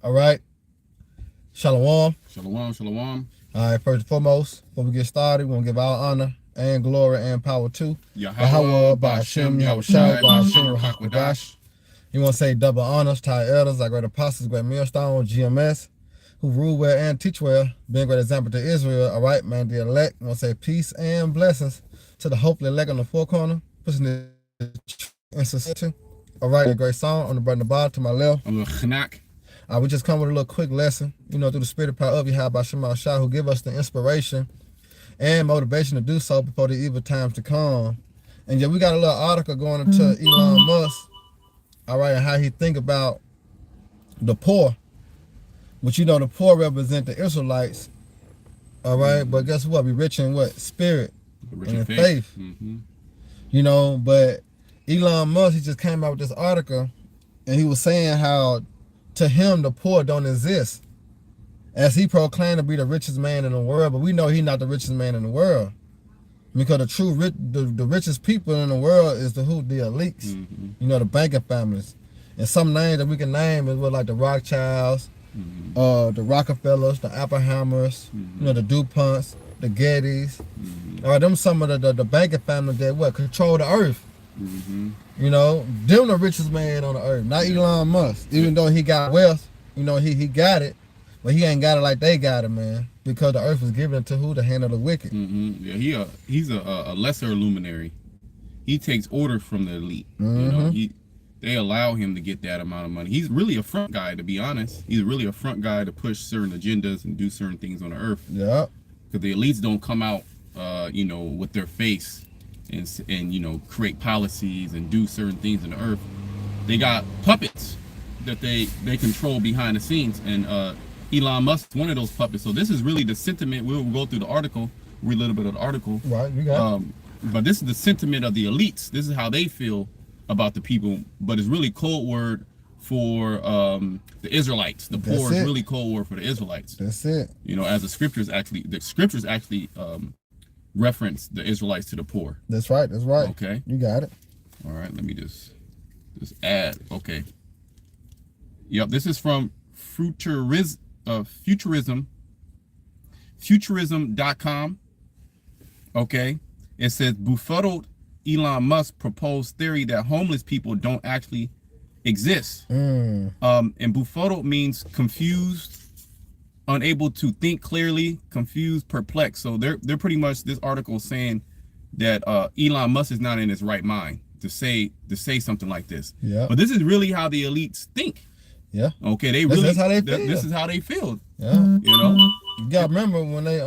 All right. Shalom. Shalom, shalom. All right, first and foremost, before we get started, we want to give our honor and glory and power to Yahweh, Ba'ashem, Yahushai, Ba'ashem, Hakwadash. You want to say double honors to our elders, our great apostles, great millstone, GMS, who rule well and teach well, being a great example to Israel. All right, man, the elect. We want to say peace and blessings to the hopefully elect on the four corner, pushing the in society. All right, a great song on the bottom, to my left. I'm a Chanak. We just come with a little quick lesson, through the spirit power of Yahweh Ba'ashem, who give us the inspiration and motivation to do so before the evil times to come. And yeah, we got a little article going into Elon Musk, all right, and how he think about the poor, which the poor represent the Israelites, all right, but guess what? We rich in what? Spirit and in faith. But Elon Musk, he just came out with this article, and he was saying how to him the poor don't exist, as he proclaimed to be the richest man in the world. But we know he's not the richest man in the world, because the richest people in the world is the elites, the banking families. And some names that we can name is like the Rothschilds, the Rockefellers, the Oppenheimers, the DuPonts, the Gettys. Them some of the banking families that control the earth. Them the richest man on the earth, not Elon Musk. Even though he got wealth, he got it, but he ain't got it like they got it, man. Because the earth was given to who? To handle the wicked. Yeah, he's a lesser luminary. He takes orders from the elite. They allow him to get that amount of money. He's really a front guy, to be honest. He's really a front guy to push certain agendas and do certain things on the earth. Yeah. Because the elites don't come out, with their face and create policies and do certain things in the earth. They got puppets that they control behind the scenes, and Elon Musk is one of those puppets. So this is really the sentiment. We'll go through the article, read a little bit of the article. Right, you got it. But this is the sentiment of the elites. This is how they feel about the people, but it's really code word for the Israelites. The poor is really code word for the Israelites. That's it. As the scriptures actually reference the Israelites to the poor. That's right. Okay. You got it. All right. Let me just add. Okay. Yep. This is from futurism.com. Okay. It says befuddled Elon Musk proposed theory that homeless people don't actually exist. And befuddled means confused, unable to think clearly, confused, perplexed. So they're pretty much, this article saying that Elon Musk is not in his right mind to say something like this. Yeah. But this is really how the elites think. Yeah. Okay. That's how they feel. This is how they feel. Yeah. You gotta remember when they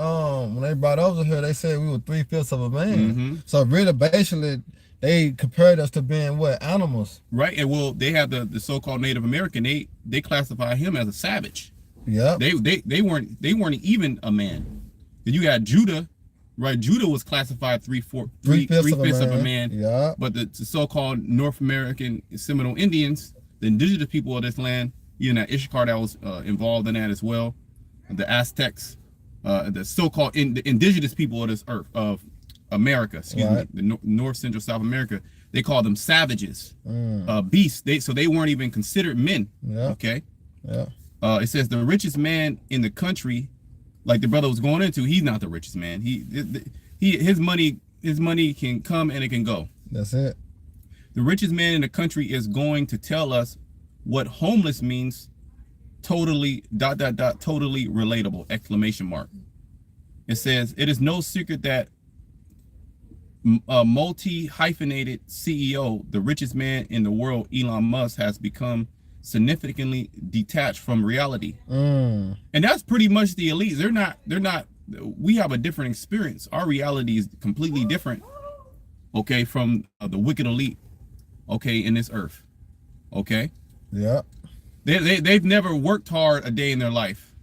brought over here, they said we were 3/5 of a man. So really, basically, they compared us to being what? Animals. Right. And well, they have the so-called Native American. They classify him as a savage. Yeah. They weren't even a man. Then you got Judah, right? Judah was classified three-fifths of a man. Yeah. But the so-called North American Seminole Indians, the indigenous people of this land, Ishkar that was involved in that as well. The Aztecs, the so-called the indigenous people of this earth, of America, the North, Central, South America, they call them savages, beasts. So they weren't even considered men. Yeah. Okay. Yeah. It says the richest man in the country, like the brother was going into, he's not the richest man. His money can come and it can go. That's it. The richest man in the country is going to tell us what homeless means. Totally ... totally relatable ! It says it is no secret that a multi-hyphenated CEO, the richest man in the world, Elon Musk, has become significantly detached from reality. And that's pretty much the elites. They're not. We have a different experience. Our reality is completely different. Okay, from the wicked elite. Okay, in this earth. Okay. Yeah. They've never worked hard a day in their life.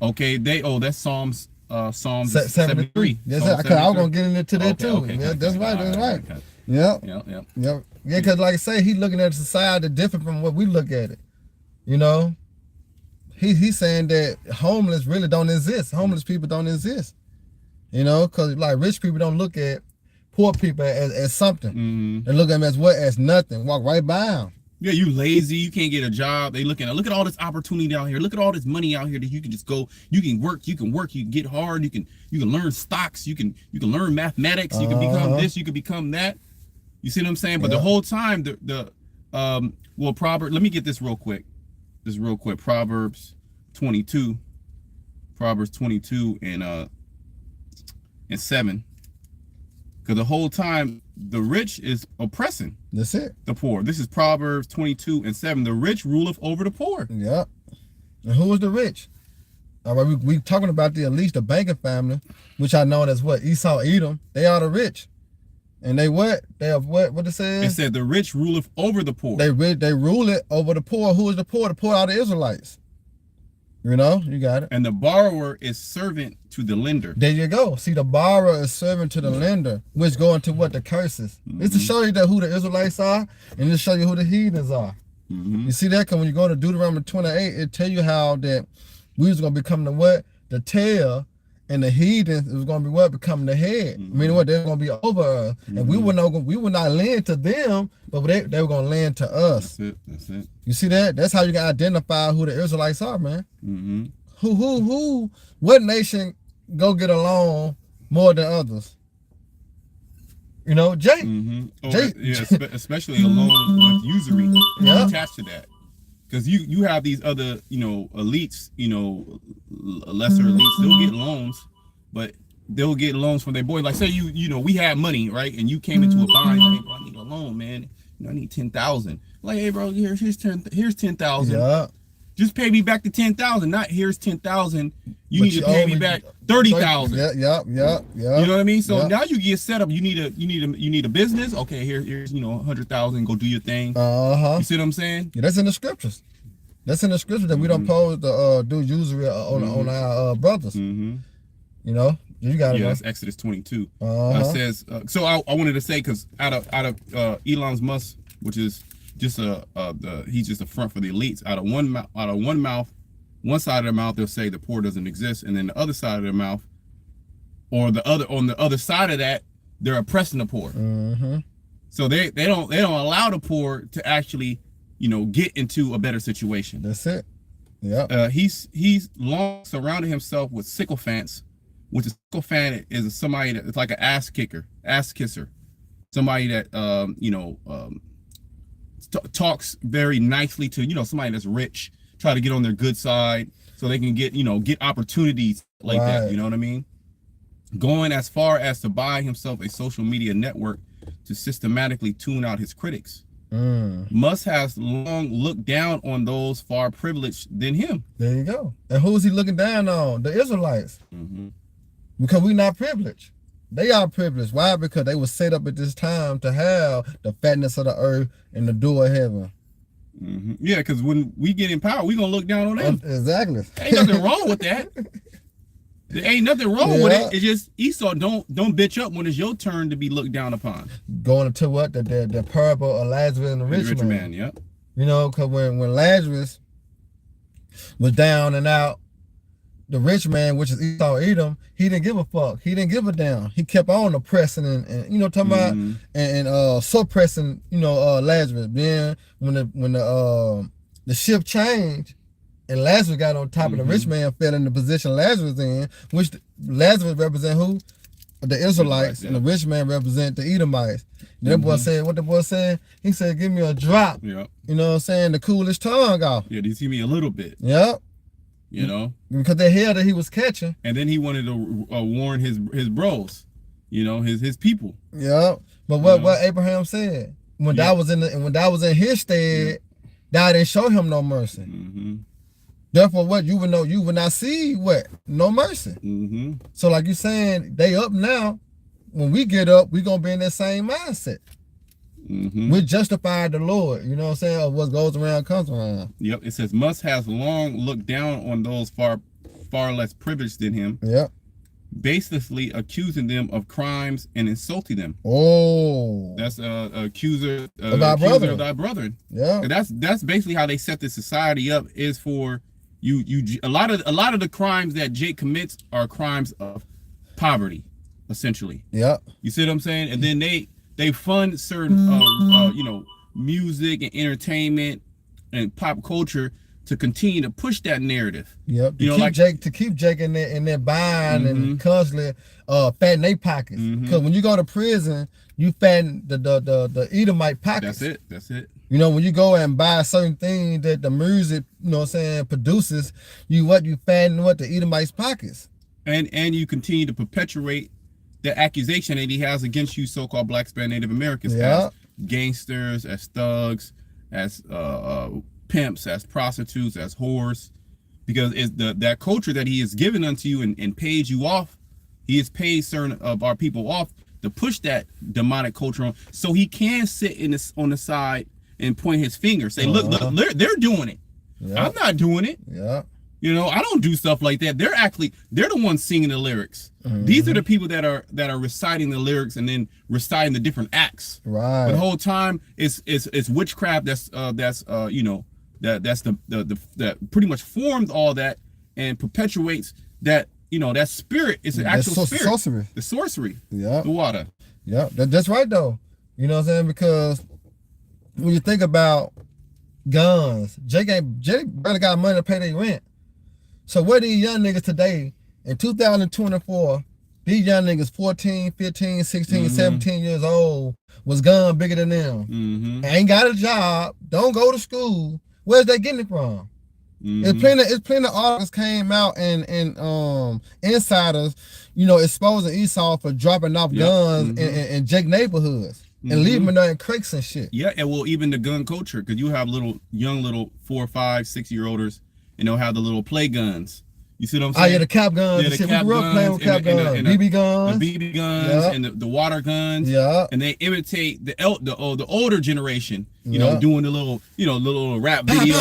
Okay, that's Psalms 73. Yes, I was gonna get into that too. Okay, yeah, that's right. Okay. Yeah. Yeah, because like I say, he's looking at society different from what we look at it. He's saying that homeless really don't exist. Homeless people don't exist. Because like rich people don't look at poor people as something. They look at them as what? As nothing. Walk right by them. Yeah, you lazy, you can't get a job. They look at all this opportunity out here. Look at all this money out here that you can just go, you can work, you can get hard, you can learn stocks, you can learn mathematics, you can become this, you can become that. You see what I'm saying? But the whole time well, Proverbs, let me get this real quick. Proverbs 22 and 7. Because the whole time the rich is oppressing That's it. the poor. This is Proverbs 22 and 7. The rich ruleth over the poor. Yep. And who is the rich? All right, we talking about the at least the banking family, which I know as what? Esau, Edom. They are the rich. And they what? They have what? What it says? It said the rich ruleth over the poor. They rule it over the poor. Who is the poor? The poor are the Israelites. You know, you got it. And the borrower is servant to the lender. There you go. See, the borrower is servant to the lender, which go into what? The curses. It's to show you that who the Israelites are, and to show you who the heathens are. You see that? Because when you go to Deuteronomy 28, it tell you how that we was going to become the what? The tail, and the heathens was going to be what? Become the head. Meaning what? They're going to be over us. And we would not lend to them, but they were going to lend to us. That's it. You see that? That's how you can identify who the Israelites are, man. What nation go get along more than others? You know, Jake. Especially along with usury attached to that. Because you have these other, elites, lesser elites, they'll get loans, but they'll get loans from their boy. Like say we had money, right? And you came into a bind, like, hey bro, I need a loan, man. I need 10,000. Like, hey bro, here's 10,000. Yeah. Just pay me back the 10,000. Not here's 10,000. You need to pay me back 30,000. Yeah. You know what I mean? So now you get set up. You need a business. Okay, here's 100,000. Go do your thing. You see what I'm saying? Yeah, that's in the scriptures. That's in the scriptures that we don't pose to do usury on our brothers. You know, you got it. Yeah, that's Exodus 22. Says so. I wanted to say because out of Elon Musk, which is just he's just a front for the elites. Out of one mouth, one side of their mouth they'll say the poor doesn't exist, and then the other side of their mouth, or on the other side of that, they're oppressing the poor. So they don't allow the poor to actually get into a better situation. That's it. Yeah. He's long surrounded himself with sycophants, which a sycophant is somebody that's like an ass kisser, somebody that talks very nicely to somebody that's rich, try to get on their good side so they can get opportunities like that. You know what I mean? Going as far as to buy himself a social media network to systematically tune out his critics. Musk has long looked down on those far privileged than him. There you go. And who is he looking down on? The Israelites. Because we not privileged. They are privileged. Why? Because they were set up at this time to have the fatness of the earth and the door of heaven. Yeah, because when we get in power, we're going to look down on them. Exactly. Ain't nothing wrong with that. There ain't nothing wrong with it. It's just Esau, don't bitch up when it's your turn to be looked down upon. Going into what? The parable of Lazarus and the rich man. Yep. Because when Lazarus was down and out, the rich man, which is Esau Edom, he didn't give a fuck. He didn't give a damn. He kept on oppressing and talking about and suppressing, Lazarus. Then when the ship changed and Lazarus got on top of the rich man, fell in the position Lazarus in, which Lazarus represent who? The Israelites, and the rich man represent the Edomites. That boy said, what the boy said? He said, give me a drop. Yeah. You know what I'm saying? The coolest tongue off. Yeah, just give me a little bit. Yep. Because the hell that he was catching. And then he wanted to warn his bros, his people. Yeah. But what Abraham said, when that was in his stead, God didn't show him no mercy. Therefore, what you would not see what? No mercy. So like you saying, they up now. When we get up, we gonna be in that same mindset. We justified the Lord, you know what I'm saying? Of what goes around comes around. Yep. It says Musk has long looked down on those far less privileged than him. Yep. Baselessly accusing them of crimes and insulting them. Oh. That's accuser of thy brethren. Yeah. And that's basically how they set the society up, is for you a lot of the crimes that Jake commits are crimes of poverty, essentially. Yeah. You see what I'm saying? And then they fund certain music and entertainment and pop culture to continue to push that narrative. Yep. You know, like to keep Jake in their bind and constantly fatten their pockets. Because when you go to prison, you fatten the Edomite pockets. That's it. You know, when you go and buy certain things that the music, you know what I'm saying, produces, you fatten the Edomite's pockets. And you continue to perpetuate the accusation that he has against you, so-called Black, Hispanic, Native Americans, as gangsters, as thugs, as pimps, as prostitutes, as whores, because it's that culture that he has given unto you and paid you off. He has paid certain of our people off to push that demonic culture on, so he can sit on the side and point his finger, say, look, they're doing it. I'm not doing it. You know, I don't do stuff like that. They're the ones singing the lyrics. These are the people that are reciting the lyrics and then reciting the different acts. Right. But the whole time it's witchcraft that's you know, that pretty much formed all that and perpetuates that, you know, that spirit is an actual spirit. Sorcery. The sorcery. Yeah. The water. Yeah. That's right though. You know what I'm saying? Because when you think about guns, Jake barely got money to pay their rent. So where these young niggas today in 2024, these young niggas 14, 15, 16, 17 years old was gun bigger than them. Ain't got a job, don't go to school. Where's they getting it from? It's plenty of articles came out and insiders, you know, exposing Esau for dropping off guns in Jake neighborhoods and leaving them there in crates and shit. Yeah, and well, even the gun culture, because you have young 4, 5, 6-year-olders, and they'll have the little play guns. You see what I'm saying? Oh yeah, the cap guns. Yeah, the cap we grew up playing with cap guns, BB guns, the BB guns, and the water guns. Yeah, and they imitate the older generation. You know, doing the little rap video.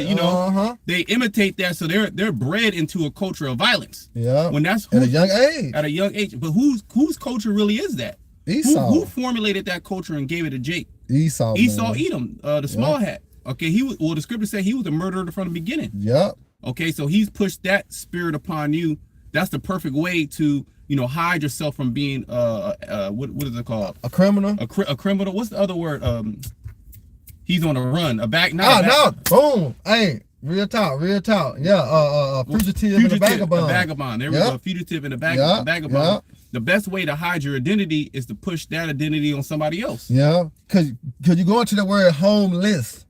You know, they imitate that, so they're bred into a culture of violence. Yeah, when that's at a young age. At a young age, but whose culture really is that? Esau. Who formulated that culture and gave it to Jake? Esau, Edom, the small hat. Okay, the scripture said he was a murderer from the beginning. Yep. Okay, so he's pushed that spirit upon you. That's the perfect way to, you know, hide yourself from being what is it called? A criminal. A criminal. What's the other word? He's on a run. Boom. Hey, real talk. Yeah. Fugitive and a vagabond. A vagabond. There we go. Fugitive and a vagabond. Yep. The best way to hide your identity is to push that identity on somebody else. Yeah, cause you go into the word homeless.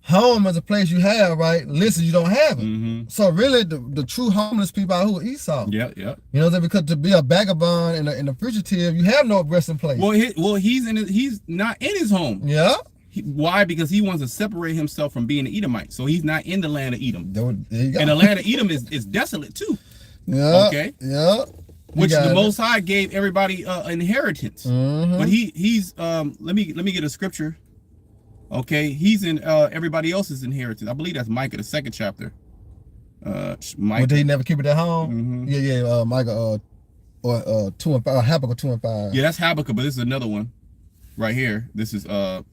Home is a place you have, right? Listen, you don't have it. So really, the true homeless people are who are Esau. Yeah. You know what I'm saying? Because to be a vagabond and a fugitive, you have no resting place. Well, he's not in his home. Yeah. Why? Because he wants to separate himself from being an Edomite. So he's not in the land of Edom. There you go. And the land of Edom is desolate too. Yeah. Okay. Yeah. Which the Most High gave everybody inheritance. But he's let me get a scripture. Okay, he's in everybody else's inheritance. I believe that's Micah, the 2nd chapter. Micah. Did he never keep it at home? Yeah. Micah, or 2 and 5. Habakkuk 2 and 5. Yeah, that's Habakkuk, but this is another one, right here. This is but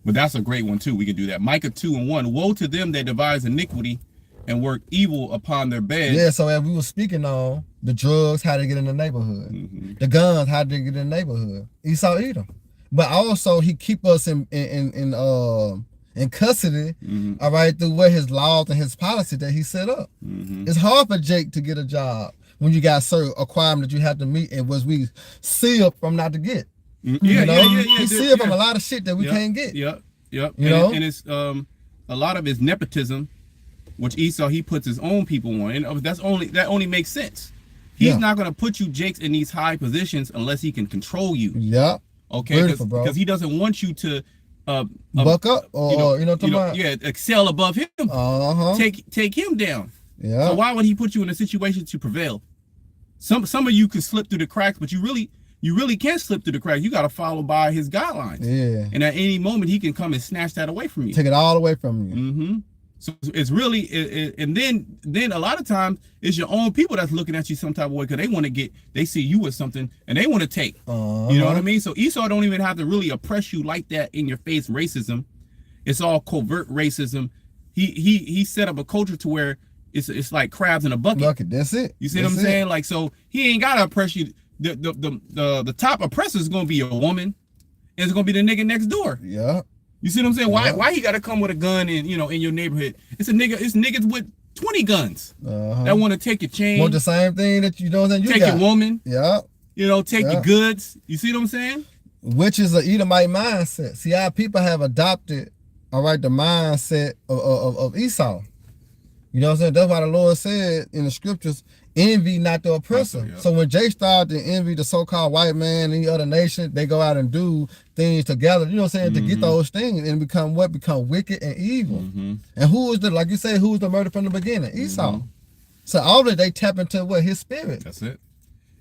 that's a great one too. We can do that. Micah 2 and 1. Woe to them that devise iniquity and work evil upon their beds. Yeah. So as we were speaking on the drugs, how to get in the neighborhood, the guns, how to get in the neighborhood. Esau Edom. But also he keep us in custody, all right, through what his laws and his policy that he set up. It's hard for Jake to get a job when you got certain requirements that you have to meet and was we sealed from not to get. He sealed from a lot of shit that we can't get. Yep. You know, and it's a lot of it's nepotism, which Esau he puts his own people on, and that only makes sense. He's not gonna put you Jakes in these high positions unless he can control you. Yeah. Okay, because he doesn't want you to buck up or excel above him. Take him down. Yeah. So why would he put you in a situation to prevail? Some of you could slip through the cracks, but you really can't slip through the cracks. You got to follow by his guidelines. Yeah. And at any moment he can come and snatch that away from you. Take it all away from you. So it's really, and then a lot of times it's your own people that's looking at you some type of way because they see you with something and they want to take. You know what I mean? So Esau don't even have to really oppress you like that in your face racism. It's all covert racism. He set up a culture to where it's like crabs in a bucket. That's it. You see what I'm saying? Like, so he ain't gotta oppress you. The top oppressor is gonna be a woman. and it's gonna be the nigga next door. Yeah. You see what I'm saying? Yeah. Why he gotta come with a gun in, you know, in your neighborhood? It's niggas with 20 guns that want to take your chain. Want the same thing that you know what I'm saying? You take got. your woman. Yeah. You know, take your goods. You see what I'm saying? Which is an Edomite mindset. See how people have adopted, all right, the mindset of Esau. You know what I'm saying? That's why the Lord said in the scriptures, envy not the oppressor. Yeah. So when Jay started to envy the so-called white man and the other nation, they go out and do things together, you know what I'm saying, to get those things and become what? Become wicked and evil. And who is the, like you say, who was the murder from the beginning? Esau. So all of they tap into what? His spirit. That's it.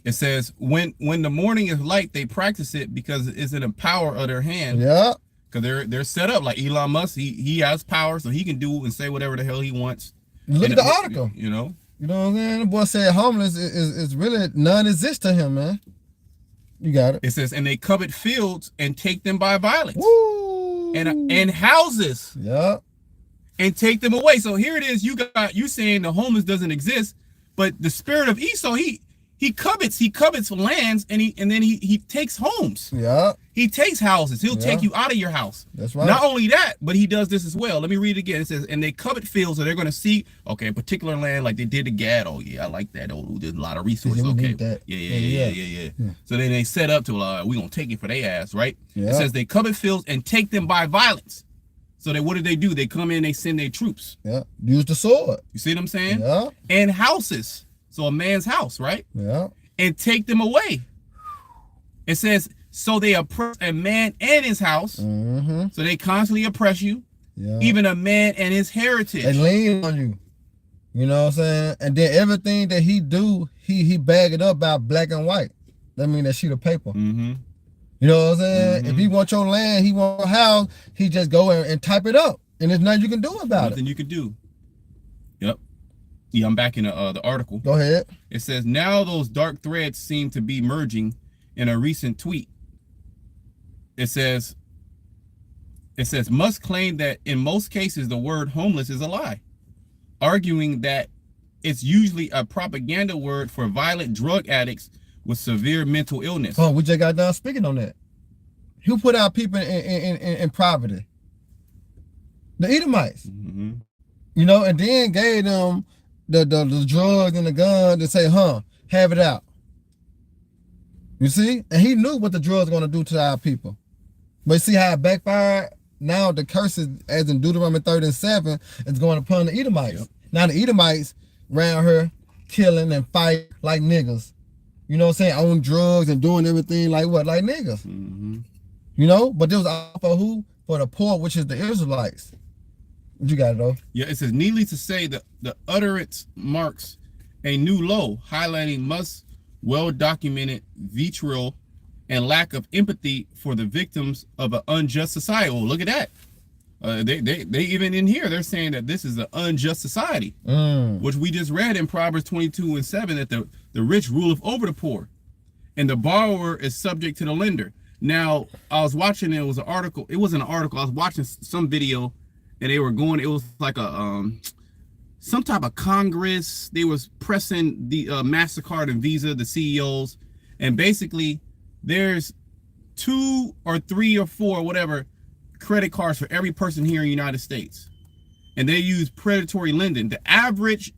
It says, when the morning is light, they practice it because it's in the power of their hand. Yeah. Because they're set up like Elon Musk. He has power, so he can do and say whatever the hell he wants. Look at the article. You know? You know what I'm saying? The boy said homeless is really non-exist to him, man. You got it. It says, and they covet fields and take them by violence. Woo! And houses. Yeah. And take them away. So here it is. You saying the homeless doesn't exist, but the spirit of Esau, he covets lands, and then he takes homes. Yeah. He takes houses. He'll take you out of your house. That's right. Not only that, but he does this as well. Let me read it again. It says, and they covet fields, so they're going to see, okay, a particular land like they did to Gad. Oh, yeah, I like that. Oh, there's a lot of resources. Yeah, we okay. need that. Yeah. So then they set up to, we're going to take it for their ass, right? Yeah. It says they covet fields and take them by violence. So what do? They come in, they send their troops. Yeah. Use the sword. You see what I'm saying? Yeah. And houses. So a man's house, right? Yeah. And take them away. It says, so they oppress a man and his house. So they constantly oppress you. Yeah. Even a man and his heritage. They lean on you. You know what I'm saying? And then everything that he do, he bag it up by black and white. That mean that sheet of paper. You know what I'm saying? If he want your land, he want your house, he just go and type it up. And there's nothing you can do about Nothing you can do. Yep. Yeah, I'm back in the article. Go ahead. It says, now those dark threads seem to be merging in a recent tweet. It says, Musk claimed that in most cases, the word homeless is a lie, arguing that it's usually a propaganda word for violent drug addicts with severe mental illness. Oh, we just got done speaking on that. Who put out people in poverty? The Edomites. You know, and then gave them the drugs and the gun to say, have it out. You see? And he knew what the drugs were going to do to our people. But see how it backfired? Now the curses, as in Deuteronomy 30:7, is going upon the Edomites. Yep. Now the Edomites around here killing and fight like niggas. You know what I'm saying? On drugs and doing everything like what? Like niggas. You know? But this was all for who? For the poor, which is the Israelites. What you got, though? Yeah, it says, needless to say, that the utterance marks a new low, highlighting Musk's well-documented vitriol and lack of empathy for the victims of an unjust society. Oh, look at that. They even in here, they're saying that this is an unjust society, which we just read in Proverbs 22:7, that the rich ruleth over the poor, and the borrower is subject to the lender. Now, I was watching, it was an article. It wasn't an article. I was watching some video, and they were going, it was like a some type of Congress. They was pressing the MasterCard and Visa, the CEOs, and basically there's 2 or 3 or 4, whatever, credit cards for every person here in the United States, and they use predatory lending. The average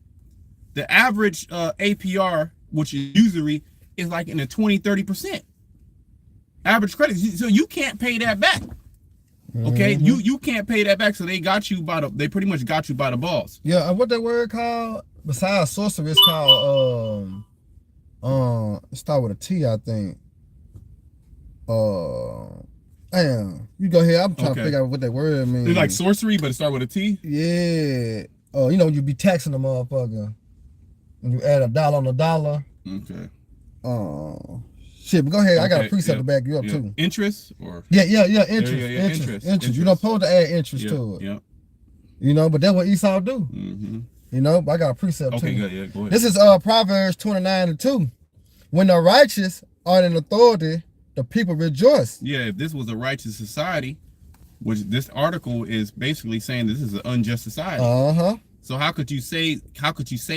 APR, which is usury, is like in the 20-30% average credit. So you can't pay that back. Okay, you can't pay that back. So they got you they pretty much got you by the balls. Yeah, what that word called? Besides sorcery, it's called it start with a T, I think. Damn, you go ahead. I'm trying to figure out what that word means. It's like sorcery, but it start with a T. Yeah. Oh, you know, you be taxing the motherfucker, and you add $1 on $1. Okay. Oh. Shit, but go ahead. I got a precept to back you up too. Interest or interest. You don't supposed to add interest to it. Yeah. You know, but that's what Esau do. You know, but I got a precept too. Okay, good. Yeah, go ahead. This is Proverbs 29:2. When the righteous are in authority, the people rejoice. Yeah, if this was a righteous society, which this article is basically saying this is an unjust society. So how could you say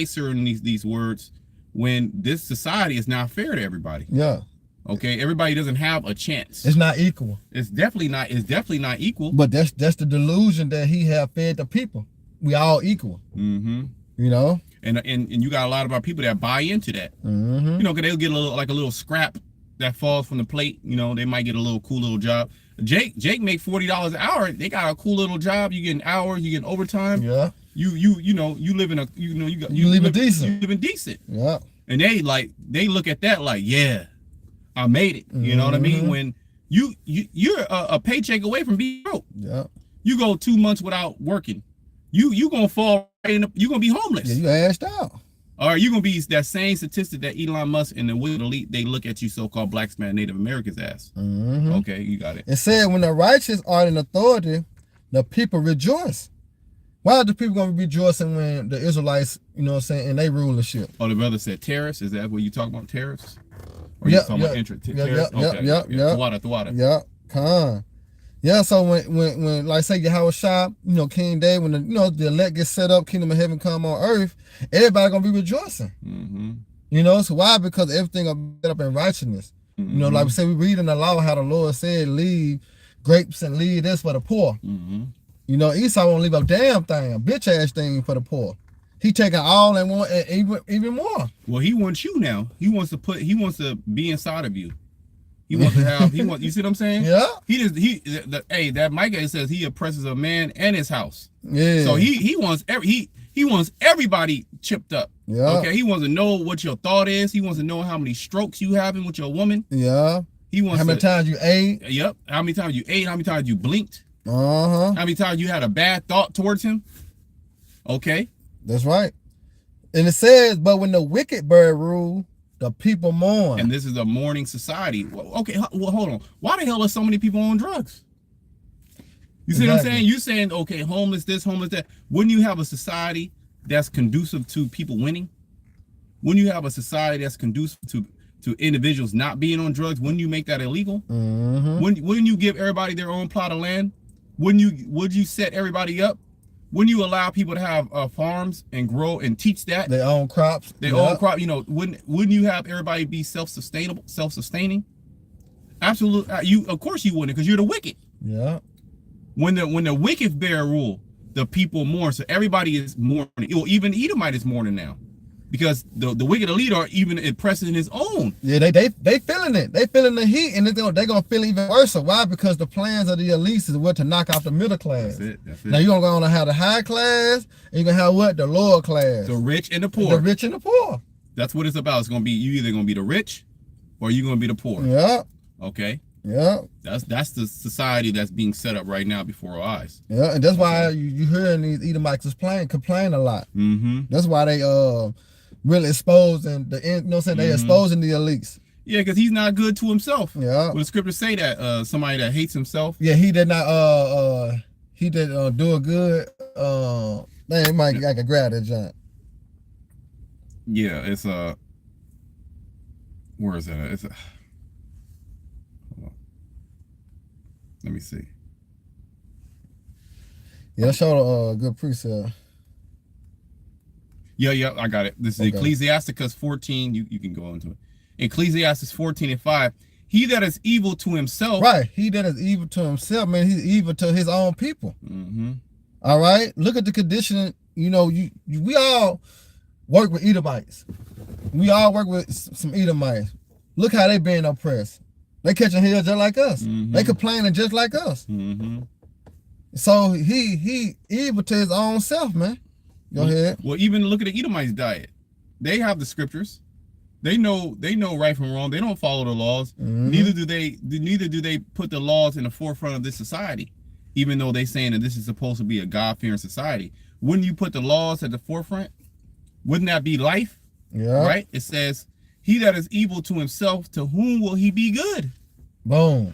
certain these words when this society is not fair to everybody? Yeah. Okay, everybody doesn't have a chance. It's not equal. It's definitely not. It's definitely not equal. But that's the delusion that he have fed the people. We all equal. Mm-hmm. You know. And you got a lot of our people that buy into that. Mm-hmm. You know, cause they'll get a little scrap that falls from the plate. You know, they might get a little cool little job. Jake make $40 an hour. They got a cool little job. You getting hours. You getting overtime. Yeah. You know you live in a you live decent. You living decent. Yeah. And they look at that like, yeah, I made it. You know what I mean? When you're a paycheck away from being broke. Yeah. You go 2 months without working. You gonna fall right in. You gonna be homeless. Yeah, you ashed out. Or you gonna be that same statistic that Elon Musk and the wicked elite, they look at you so-called blacks, man, Native Americans as. Okay, you got it. It said when the righteous are in authority, the people rejoice. Why are the people gonna be rejoicing when the Israelites, you know what I'm saying, and they rulership? Oh, the brother said terrorists. Is that what you talking about, terrorists? Or you talking about terrorists? The water. Yeah, con. Yeah, so when like say Yahweh Shah, you know, King David, when the elect gets set up, kingdom of heaven come on earth, everybody gonna be rejoicing. You know, so why? Because everything gonna be set up in righteousness. You know, like we say, we read in the law how the Lord said, leave grapes and leave this for the poor. You know, Esau won't leave a damn thing, a bitch ass thing for the poor. He taking all and want even more. Well, he wants you now. He wants to be inside of you. He wants to have. You see what I'm saying? Yeah. That Micah says he oppresses a man and his house. Yeah. So he wants everybody chipped up. Yeah. Okay. He wants to know what your thought is. He wants to know how many strokes you having with your woman. Yeah. He wants how many times you ate. Yep. How many times you ate? How many times you blinked? How many times you had a bad thought towards him? Okay. That's right. And it says, but when the wicked bird rule, the people mourn. And this is a mourning society. Okay, well, hold on. Why the hell are so many people on drugs? You see what I'm saying? You saying, okay, homeless this, homeless that. Wouldn't you have a society that's conducive to people winning? Wouldn't you have a society that's conducive to individuals not being on drugs? Wouldn't you make that illegal? Wouldn't you give everybody their own plot of land? Would you set everybody up? Wouldn't you allow people to have farms and grow and teach that? Their own crops. Own crop, you know, wouldn't you have everybody be self-sustaining? Absolutely. Of course you wouldn't, because you're the wicked. Yeah. When the wicked bear rule, the people mourn. So everybody is mourning. Even Edomite is mourning now. Because the wicked elite are even oppressing his own. Yeah, they feeling it. They feeling the heat, and they're gonna feel even worse. So why? Because the plans of the elites is what to knock out the middle class. That's it. Now you're gonna have the high class, and you're gonna have what? The lower class. The rich and the poor. The rich and the poor. That's what it's about. It's gonna be you either gonna be the rich or you're gonna be the poor. Yeah. Okay. Yeah. That's the society that's being set up right now before our eyes. Yeah, and that's why you hearing these Edomites complain a lot. That's why they really exposing they exposing the elites. Yeah, because he's not good to himself. Yeah. Well, the scriptures say that somebody that hates himself. Yeah, he did not do a good man, Mike, I could grab that junk. Yeah, it's where is that? It's hold on. Let me see. Yeah, show a good precept. Yeah, I got it. This is Ecclesiasticus 14. You can go into it. Ecclesiastes 14:5. He that is evil to himself. Right. He that is evil to himself, man, he's evil to his own people. All right. Look at the condition. You know, we all work with Edomites. We all work with some Edomites. Look how they being oppressed. They catching hell just like us. They complaining just like us. So he evil to his own self, man. Go ahead. Well, even look at the Edomites' diet. They have the scriptures. They know right from wrong. They don't follow the laws. Neither do they put the laws in the forefront of this society, even though they saying that this is supposed to be a God-fearing society. Wouldn't you put the laws at the forefront? Wouldn't that be life? Yeah. Right? It says, he that is evil to himself, to whom will he be good? Boom.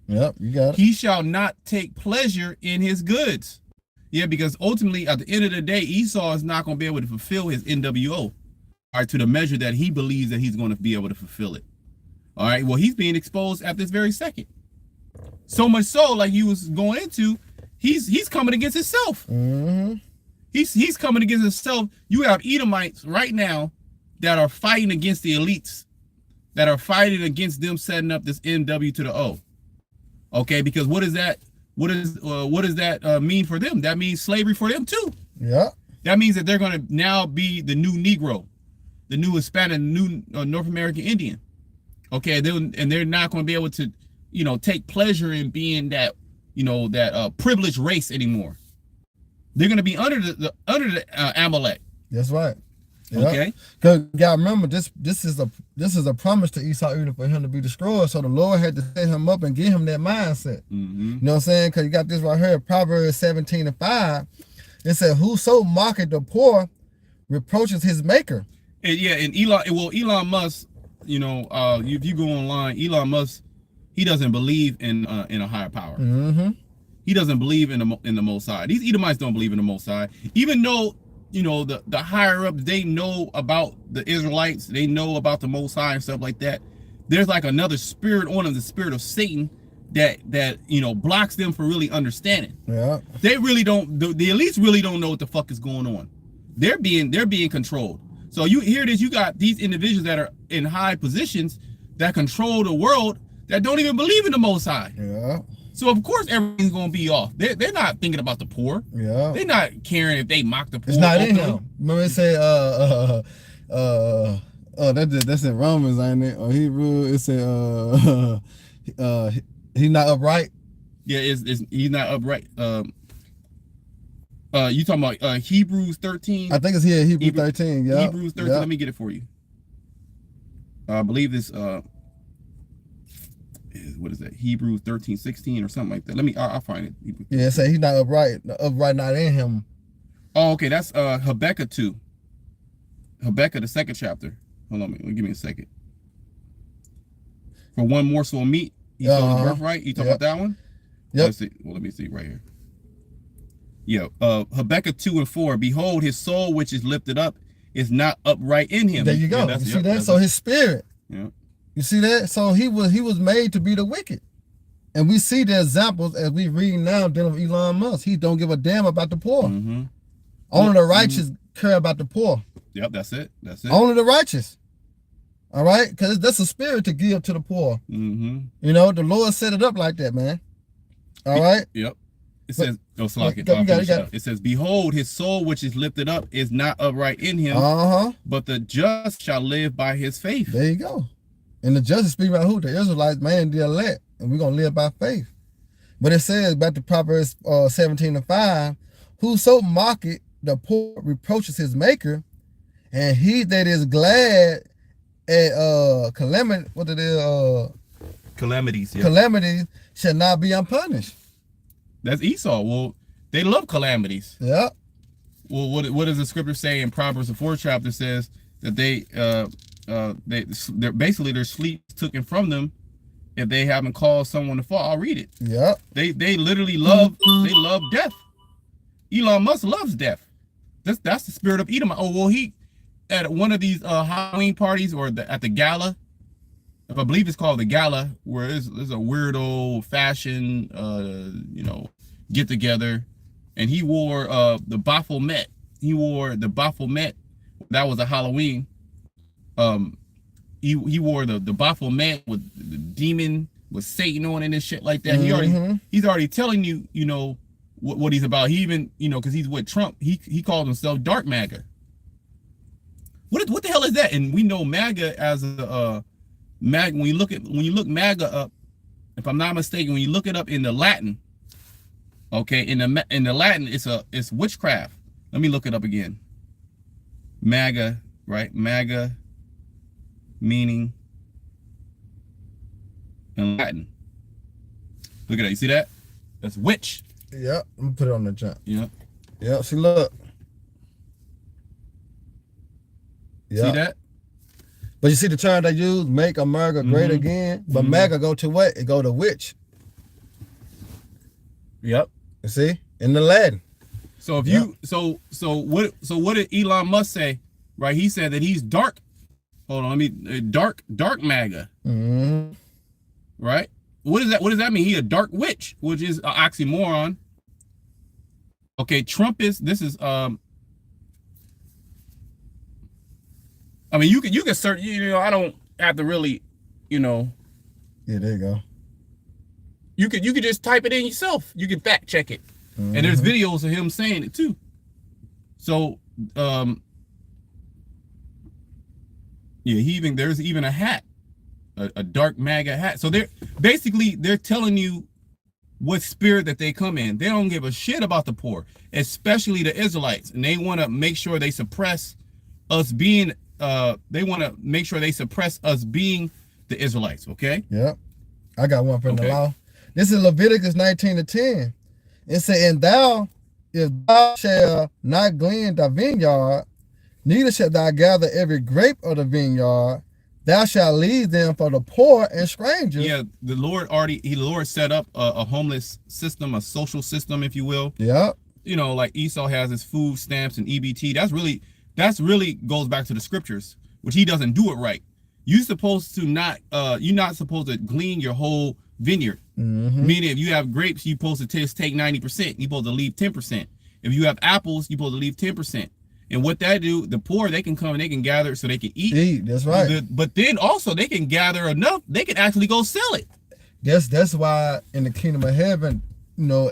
Yep, you got it. He shall not take pleasure in his goods. Yeah, because ultimately, at the end of the day, Esau is not going to be able to fulfill his NWO, all right, to the measure that he believes that he's going to be able to fulfill it. All right, well, he's being exposed at this very second. So much so, like he was going into, he's coming against himself. He's coming against himself. You have Edomites right now that are fighting against the elites. that are fighting against them setting up this NW to the O. Okay, because what does that mean for them? That means slavery for them too. Yeah. That means that they're going to now be the new Negro, the new Hispanic, new North American Indian. Okay, they're not going to be able to, take pleasure in being that, that privileged race anymore. They're going to be under the Amalek. That's right. Yep. Okay. Because y'all remember this is a promise to Esau Edom for him to be destroyed. So the Lord had to set him up and give him that mindset. Mm-hmm. You know what I'm saying? Because you got this right here, Proverbs 17:5. It said, "Whoso mocketh the poor reproaches his maker." And Elon Musk, if you go online, Elon Musk, he doesn't believe in a higher power. Mm-hmm. He doesn't believe in the Most High. These Edomites don't believe in the Most High, even though the higher ups, they know about the Israelites, they know about the Most High and stuff like that. There's like another spirit on them, the spirit of Satan, that blocks them from really understanding. Yeah. They really don't. The elites really don't know what the fuck is going on. They're being controlled. So you hear this, you got these individuals that are in high positions that control the world that don't even believe in the Most High. Yeah. So of course everything's gonna be off. They're not thinking about the poor. Yeah. They're not caring if they mock the poor. It's not in him. Remember it say that's in Romans, ain't it? Or Hebrew, it said he's not upright. Yeah, he's not upright. You talking about Hebrews 13? I think it's here, Hebrews 13. Yeah. Hebrews 13. Yep. Let me get it for you. I believe this. What is that? Hebrews 13:16 or something like that. I'll find it. Yeah, it say he's not upright. Upright not in him. Oh, okay. That's Habakkuk 2. Habakkuk, the second chapter. Hold on, give me a second. For one morsel of meat, he sold his birthright. You talking about that one? Yep. Let's see. Well, let me see right here. Yeah, Habakkuk 2:4. Behold, his soul which is lifted up is not upright in him. There you go. You see that? So his spirit. Yeah. You see that? So he was made to be the wicked. And we see the examples as we read now dealing with Elon Musk. He don't give a damn about the poor. Mm-hmm. Only the righteous care about the poor. Yep, that's it. Only the righteous. All right? Because that's a spirit to give to the poor. Mm-hmm. The Lord set it up like that, man. All right? Yep. It says, it says, behold, his soul which is lifted up is not upright in him, but the just shall live by his faith. There you go. And the justice speak about who? The Israelites, man, the elect. And we're going to live by faith. But it says, back to Proverbs 17:5, whoso mocketh the poor reproaches his maker, and he that is glad at calamity, calamities, yeah. Calamities shall not be unpunished. That's Esau. Well, they love calamities. Yeah. Well, what does the scripture say in Proverbs, the 4th chapter, says that they're basically their sleep taken from them if they haven't caused someone to fall. I'll read it. Yeah. They literally love death. Elon Musk loves death. That's the spirit of Edom. Oh, well, he at one of these Halloween parties or at the gala, I believe it's called the gala, where there's a weirdo fashion get together, and he wore the Baphomet. He wore the Baphomet. That was a Halloween. He wore the Baphomet with the demon with Satan on it and shit like that. He's already telling you, what he's about. He even, because he's with Trump, he called himself Dark MAGA. What the hell is that? And we know MAGA as a MAGA. When you look MAGA up, if I'm not mistaken, when you look it up in the Latin, okay, in the Latin, it's witchcraft. Let me look it up again. MAGA, right? MAGA meaning in Latin. Look at that. You see that? That's witch. Yeah. I'm gonna put it on the jump. Yeah. Yeah. See, look. Yeah. See that? But you see the term they use, make America great again. But MAGA go to what? It go to witch. Yep. You see? In the Latin. So if you what did Elon Musk say? Right? He said that he's dark. Hold on, dark MAGA. Mm-hmm. Right? What does that mean? He a dark witch, which is an oxymoron. Okay, Trump is I mean, you can search. I don't have to really you know, Yeah, there you go. you could just type it in yourself. You can fact check it. And there's videos of him saying it too. So yeah, there's even a hat, a dark MAGA hat. So they're telling you what spirit that they come in. They don't give a shit about the poor, especially the Israelites, and they want to make sure they suppress us being. They want to make sure they suppress us being the Israelites. Okay. Yep. I got one from the law. This is Leviticus 19:10. It said, "And thou, if thou shalt not glean thy vineyard, neither shalt thou gather every grape of the vineyard. Thou shalt leave them for the poor and strangers." Yeah, the Lord set up a homeless system, a social system, if you will. Yep. You know, like Esau has his food stamps and EBT. That's really goes back to the scriptures, which he doesn't do it right. You're not supposed to glean your whole vineyard. Meaning, if you have grapes, you're supposed to just take 90%. You're supposed to leave 10%. If you have apples, you're supposed to leave 10%. And what that do, the poor, they can come and they can gather so they can eat. That's right. But then also they can gather enough, they can actually go sell it. That's why in the kingdom of heaven, you know,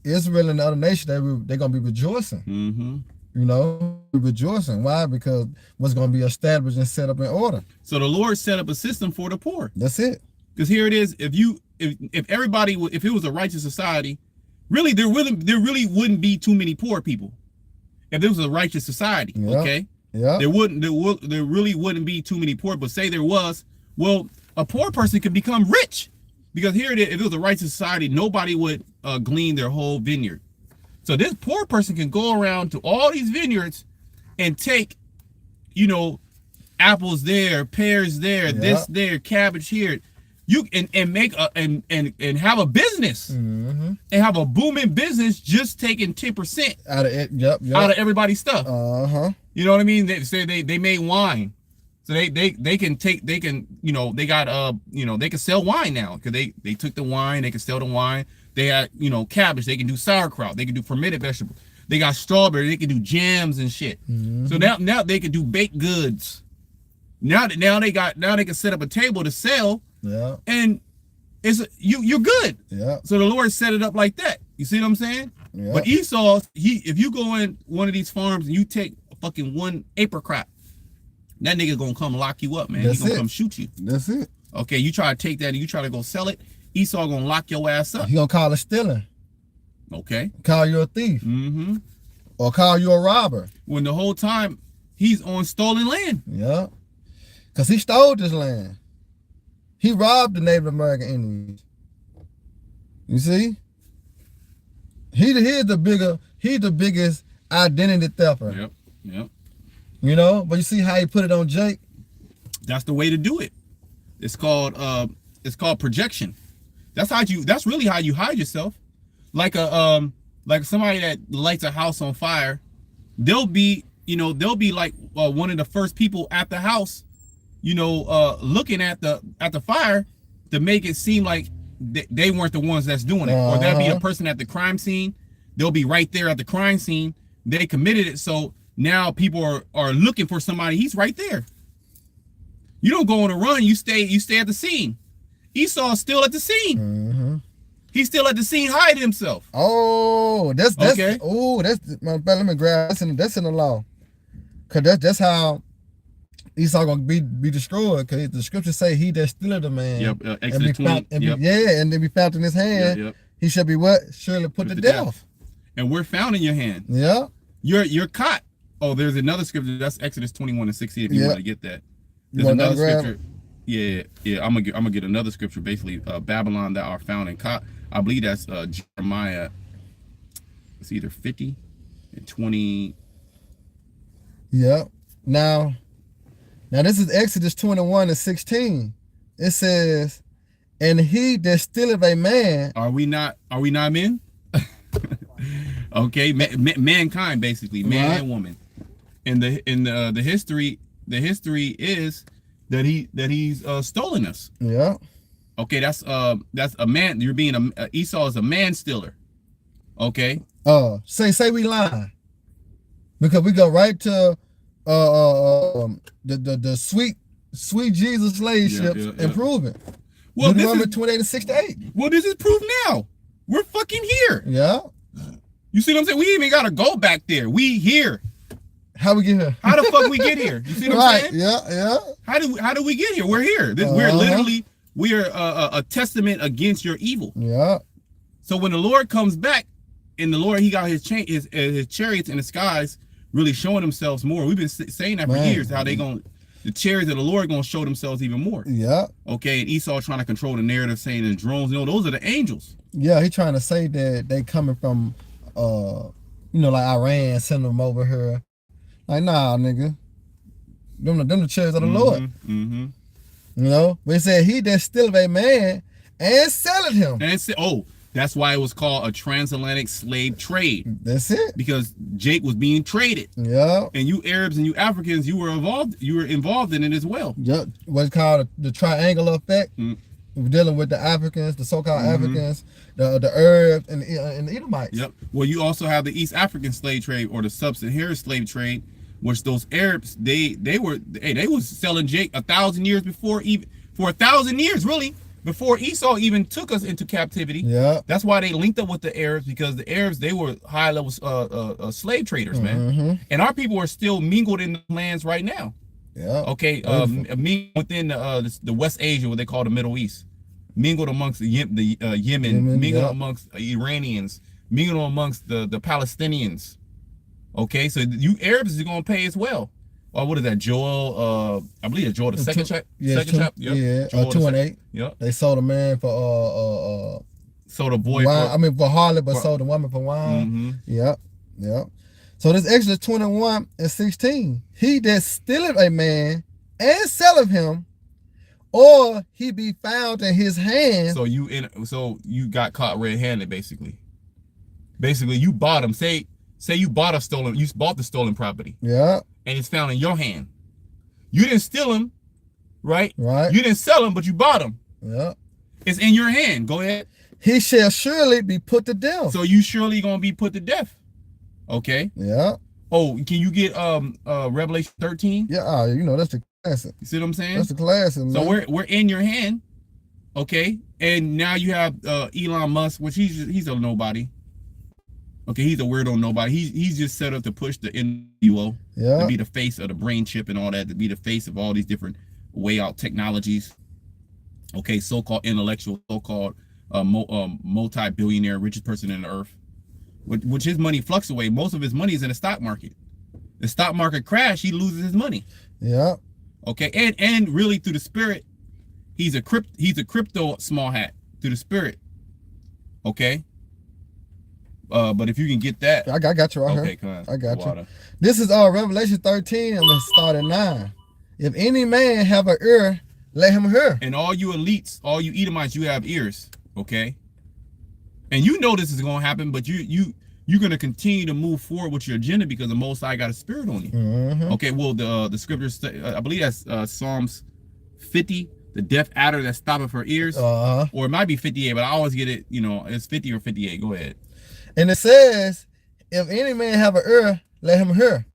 Israel and the other nations, they're gonna be rejoicing. You know, rejoicing. Why? Because what's gonna be established and set up in order. So the Lord set up a system for the poor. That's it. Because here it is. If everybody, if it was a righteous society, really there really wouldn't be too many poor people. If it was a righteous society, okay, there really wouldn't be too many poor. But say there was, well, a poor person could become rich, because here it is. If it was a righteous society, nobody would glean their whole vineyard. So this poor person can go around to all these vineyards and take, you know, apples there, pears there, this there, cabbage here. You and make and have a business and have a booming business, just taking 10% out of it. Out of everybody's stuff. You know what I mean? They say they made wine, so they can you know, they got you know, they can sell wine now, because they took the wine, they can sell the wine. They got, you know, cabbage, they can do sauerkraut, they can do fermented vegetables. They got strawberry, they can do jams and shit. So now they can do baked goods. Now they can set up a table to sell. And you're good. So the Lord set it up like that. You see what I'm saying? But Esau, if you go in one of these farms and you take a fucking one apricot, that nigga gonna come lock you up, man. He's gonna come shoot you. That's it. Okay, you try to take that and you try to go sell it, Esau gonna lock your ass up. He gonna call it stealing. Okay. Call you a thief. Or call you a robber. When the whole time he's on stolen land. Because he stole this land. He robbed the Native American Indians. You see? He's the biggest identity thefter. Yep. You know, but you see how he put it on Jake? That's the way to do it. It's called projection. That's really how you hide yourself. Like somebody that lights a house on fire, they'll be like one of the first people at the house, you know, looking at the fire to make it seem like they weren't the ones that's doing it. Or that'll be a person at the crime scene. They'll be right there at the crime scene. They committed it, so now people are looking for somebody. He's right there. You don't go on a run. You stay at the scene. Esau's still at the scene. He's still at the scene hiding himself. Oh, that's okay. Oh, let me grab that's in the law. Cause that's how Esau gonna be destroyed. Cause the scriptures say he that stealeth a man. Exodus 20. And then be found in his hand. He shall be what? Surely put to death. And we're found in your hand. You're caught. Oh, there's another scripture. That's Exodus 21:16. If you want to get that, there's another scripture. I'm gonna get another scripture. Basically, Babylon that are found and caught. I believe that's Jeremiah. It's either 50 and 20. Now this is Exodus 21:16. It says, "And he that stealeth a man." Are we not men? Okay, mankind, basically, man and woman. And the history is that he's stolen us. Okay, that's a man. You're being Esau is a man stealer. Okay. Say we lie, because we go right to the sweet Jesus slave Yeah, ships yeah, yeah. and proving. Well, this Deuteronomy is 28-68. well, this is proof now. We're fucking here. Yeah. You see what I'm saying? We ain't even gotta go back there. We here. How we get here? How the fuck we get here? You see what I'm Right. saying? Yeah. How do we get here? We're here. We're literally a testament against your evil. Yeah. So when the Lord comes back, and the Lord, he got his chariots in the skies really showing themselves more. We've been saying that for years. How the chariots of the Lord gonna show themselves even more. Yeah. Okay, and Esau trying to control the narrative, saying the drones. No, those are the angels. Yeah, he trying to say that they coming from, like Iran, sending them over here. Like, nah, nigga. Them the chariots of the Lord. Mm-hmm. You know, but he said he that stealeth a man and selleth him. And that's why it was called a transatlantic slave trade. That's it. Because Jake was being traded. Yeah. And you Arabs and you Africans, you were involved in it as well. Yep. What's called the triangle effect. We're dealing with the Africans, the so-called Africans, the Arabs, and the Edomites. Yep. Well, you also have the East African slave trade or the sub-Saharan slave trade, which those Arabs they was selling Jake 1,000 years before, even for 1,000 years really before Esau even took us into captivity. Yeah. That's why they linked up with the Arabs, because the Arabs, they were high level slave traders, man. And our people are still mingled in the lands right now. Yeah. Okay. Mingled within the West Asia, what they call the Middle East, mingled amongst Yemen, mingled amongst Iranians, mingled amongst the Palestinians. Okay, so you Arabs are gonna pay as well. Or what is that, Joel? I believe it's Joel the second chapter. Yeah, 2 and 8. Yep. They sold a man for sold a boy wine, for harlot, but sold a woman for wine. Yep. So this Exodus 21:16. He that stealeth a man and selleth him, or he be found in his hand. So you got caught red-handed, basically. Basically, you bought him. Say you bought the stolen property. Yeah. And it's found in your hand. You didn't steal him, right? Right. You didn't sell him, but you bought him. Yeah. It's in your hand. Go ahead. He shall surely be put to death. So you surely gonna be put to death. Okay. Yeah. Oh, can you get Revelation 13? Yeah, that's the classic. You see what I'm saying? That's the classic, man. So we're in your hand. Okay. And now you have Elon Musk, which he's a nobody. Okay, he's a weirdo nobody. He's just set up to push the NWO, to be the face of the brain chip and all that, to be the face of all these different way out technologies. Okay, so-called intellectual, so-called multi-billionaire, richest person in the earth, which his money fluctuates. Most of his money is in the stock market. The stock market crash, he loses his money. Yeah. Okay, and really through the spirit, he's a crypto small hat through the spirit. Okay. But if you can get that, I got you right here. Okay, come on. I got you. This is Revelation 13. I'm gonna start at 9. If any man have an ear, let him hear. And all you elites, all you Edomites, you have ears, okay? And you know this is gonna happen, but you're gonna continue to move forward with your agenda because the Most High got a spirit on you. Okay, well the scriptures, I believe that's Psalms 50, the deaf adder that's stopping for ears, or it might be 58, but I always get it. It's 50 or 58. Go ahead. And it says, if any man have an ear, let him hear.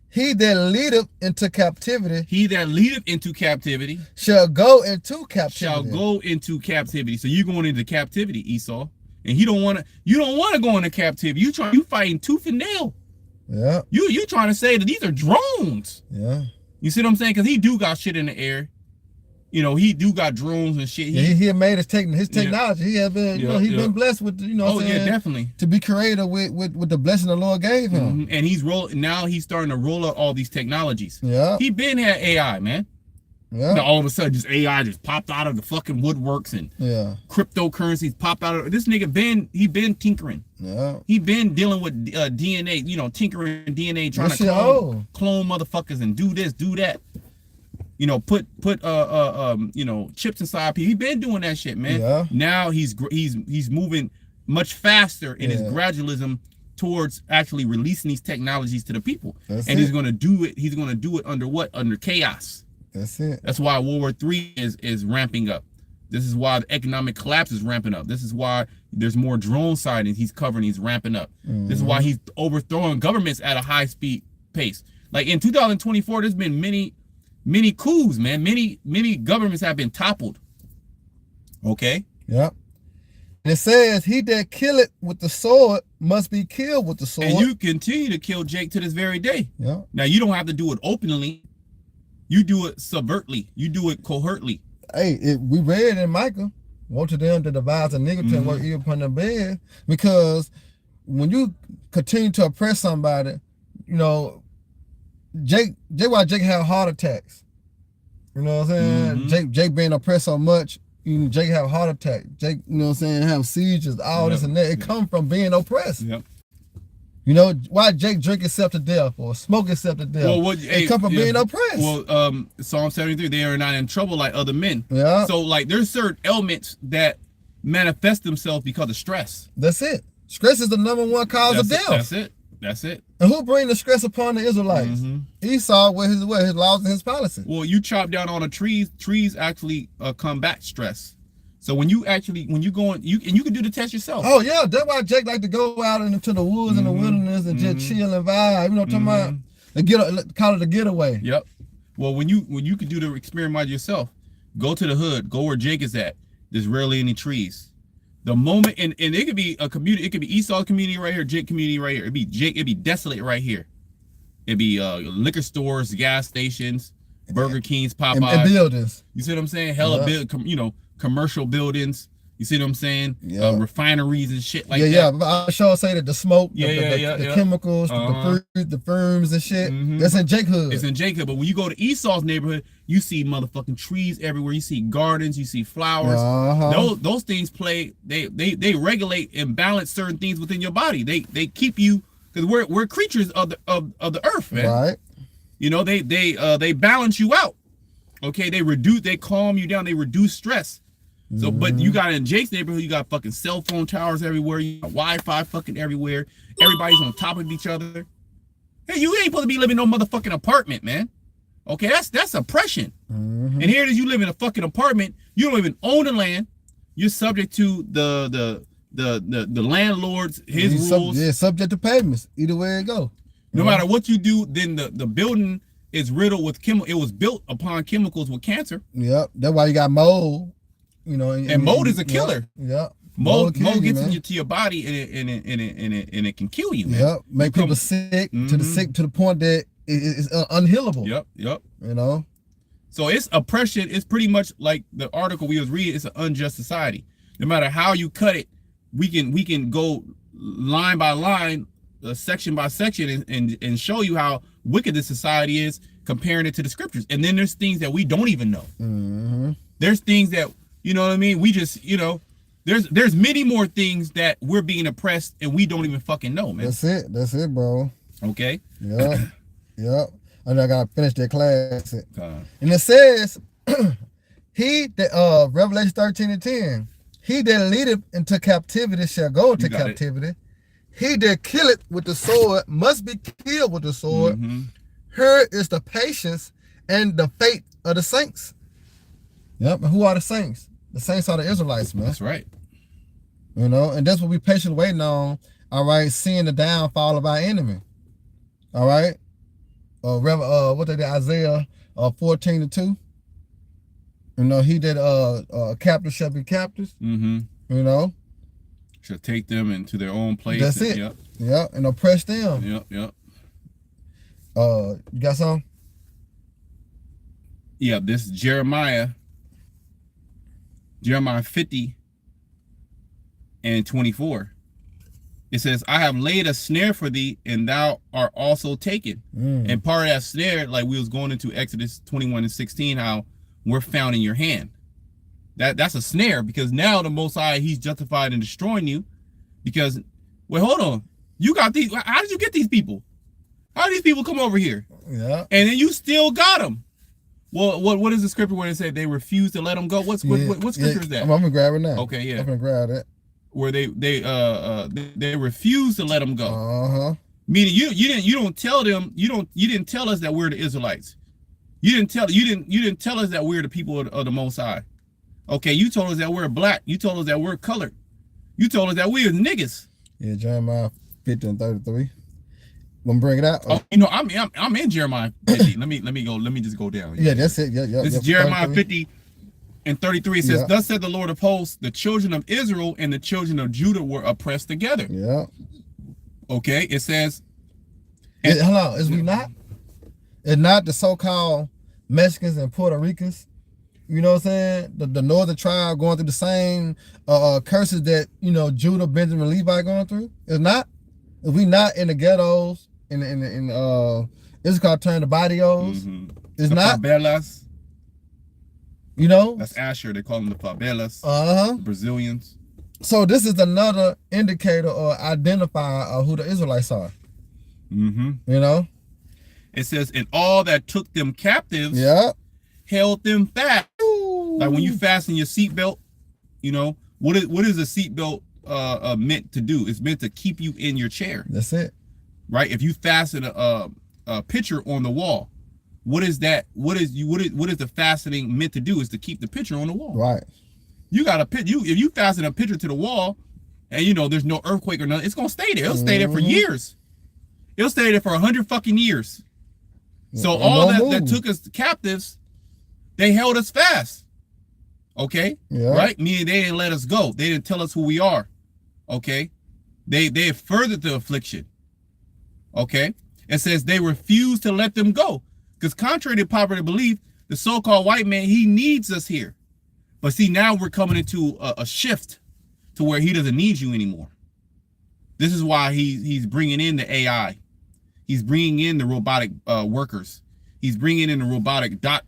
He that leadeth into captivity. He that leadeth into captivity. Shall go into captivity. Shall go into captivity. So you're going into captivity, Esau. And you don't want to go into captivity. You fighting tooth and nail. Yeah. You trying to say that these are drones. Yeah. You see what I'm saying? Because he do got shit in the air. He do got drones and shit. He made his technology. He has been, he's been blessed with, definitely. To be creative with the blessing the Lord gave him. And he's starting to roll out all these technologies. Yeah. He been had AI, man. Yeah. Now all of a sudden, just AI just popped out of the fucking woodworks and cryptocurrencies popped out of this nigga. He been tinkering. Yeah. He been dealing with DNA. Tinkering DNA, trying to clone motherfuckers and do this, do that. Put chips inside people. He been doing that shit, man. Yeah. Now he's moving much faster in his gradualism towards actually releasing these technologies to the people. He's gonna do it. He's gonna do it under what? Under chaos. That's it. That's why World War III is ramping up. This is why the economic collapse is ramping up. This is why there's more drone sightings he's covering. He's ramping up. This is why he's overthrowing governments at a high speed pace. Like in 2024, there's been many many coups, man. Many governments have been toppled. Okay. Yep. And it says, he that killeth with the sword must be killed with the sword. And you continue to kill Jake to this very day. Yeah. Now, you don't have to do it openly. You do it subvertly. You do it cohertly. Hey, we read in Micah, woe to them that devise iniquity and work evil upon their bed. Because when you continue to oppress somebody, you know, Jake had heart attacks. You know what I'm saying? Jake being oppressed so much, Jake have a heart attack. Jake, you know what I'm saying, have seizures, all this and that. It come from being oppressed. Yep. You know, why Jake drink himself to death or smoke himself to death? Well, it come from being oppressed. Well, Psalm 73, they are not in trouble like other men. Yeah. So, like, there's certain elements that manifest themselves because of stress. That's it. Stress is the #1 cause of death. That's it. And who bring the stress upon the Israelites? Esau with his laws and his policies. Well, you chop down all the trees actually combat stress. So when you go in, you can do the test yourself. Oh yeah, that's why Jake like to go out into the woods and the wilderness and just chill and vibe. You know what I'm talking about? Call it a getaway. Yep. Well, when you can do the experiment yourself, go to the hood, go where Jake is at. There's rarely any trees. The moment, and it could be a community, it could be Esau community right here, Jake community right here. It'd be desolate right here. It'd be liquor stores, gas stations, Burger Kings, Popeyes, and buildings. You see what I'm saying? Hella commercial buildings. You see what I'm saying? Yeah. Refineries and shit like that. Yeah, but I sure say that the smoke, the chemicals, the fumes and shit, that's in Jake hood. It's in Jake hood. But when you go to Esau's neighborhood, you see motherfucking trees everywhere. You see gardens, you see flowers. Those things play, they regulate and balance certain things within your body. They keep you, because we're creatures of the earth, man. Right. You know, they balance you out. Okay, they calm you down, they reduce stress. So, but you got in Jake's neighborhood, you got fucking cell phone towers everywhere, you got Wi-Fi fucking everywhere, everybody's on top of each other. Hey, you ain't supposed to be living in no motherfucking apartment, man. Okay, that's oppression. And here it is, you live in a fucking apartment, you don't even own the land, you're subject to the landlord's rules. Subject to payments, either way it go. No matter what you do, then the building is riddled with it was built upon chemicals with cancer. Yep, that's why you got mold. You know, and mold is a killer. Yep. Mold gets into your body and it can kill you, man. Yep. Make people sick to the point that it's unhealable. Yep. You know. So it's oppression. It's pretty much like the article we was reading. It's an unjust society. No matter how you cut it, we can go line by line, section by section, and show you how wicked this society is, comparing it to the scriptures. And then there's things that we don't even know. There's things that, you know what I mean? We just, you know, there's many more things that we're being oppressed and we don't even fucking know, man. That's it, bro. Okay. Yep. And I gotta finish that class. And it says, he that Revelation 13:10, he that leadeth into captivity shall go into captivity. He that killeth with the sword must be killed with the sword. Here is the patience and the faith of the saints. Yep. And who are the saints? The saints are the Israelites, man. That's right. You know, and that's what we patiently waiting on. All right, seeing the downfall of our enemy. All right. What they did, Isaiah 14:2. You know, he did captives shall be captives. You know. Shall take them into their own place. That's it. Yep. And oppress them. Yep. You got some? Yeah, this is Jeremiah 50:24. It says, I have laid a snare for thee, and thou art also taken. And part of that snare, like we was going into Exodus 21:16, how we're found in your hand. That's a snare, because now the Most High, he's justified in destroying you. Because, wait, hold on. You got these, how did you get these people? How did these people come over here? Yeah. And then you still got them. Well, what is the scripture where they say they refuse to let them go? What scripture is that? I'm gonna grab it now. Okay, yeah. I'm gonna grab it. Where they refuse to let them go. Meaning you don't tell them, you didn't tell us that we're the Israelites. You didn't tell us that we're the people of the Most High. Okay, you told us that we're black. You told us that we're colored. You told us that we're niggas. Yeah, Jeremiah 50:33. Want to bring it out? Oh, you know, I'm in Jeremiah 50. Let me just go down. Yeah, that's it. Yeah. This is Jeremiah 50 and 33. It says, "Thus said the Lord of hosts, the children of Israel and the children of Judah were oppressed together." Yeah. Okay, it says. Hold on, is we not? It's not the so-called Mexicans and Puerto Ricans. You know what I'm saying? The northern tribe going through the same curses that, you know, Judah, Benjamin, Levi going through. It's not. If we not in the ghettos, it's called turn the barrios. It's the not. Favelas. You know? That's Asher. They call them the favelas. The Brazilians. So this is another indicator or identifier of who the Israelites are. You know? It says, "And all that took them captives held them fast." Like when you fasten your seatbelt, you know, what is a seatbelt meant to do? It's meant to keep you in your chair. That's it. Right? If you fasten a picture on the wall, what is that? What is the fastening meant to do? Is to keep the picture on the wall. Right. You got if you fasten a picture to the wall and you know there's no earthquake or nothing, it's gonna stay there. It'll stay there for years. It'll stay there for 100 fucking years. So all that took us captives, they held us fast. Okay? Right? Meaning they didn't let us go. They didn't tell us who we are. Okay? They furthered the affliction. Okay? It says they refused to let them go. Because contrary to popular belief, the so-called white man, he needs us here. But see, now we're coming into a shift to where he doesn't need you anymore. This is why he's bringing in the AI. He's bringing in the robotic workers. He's bringing in the robotic the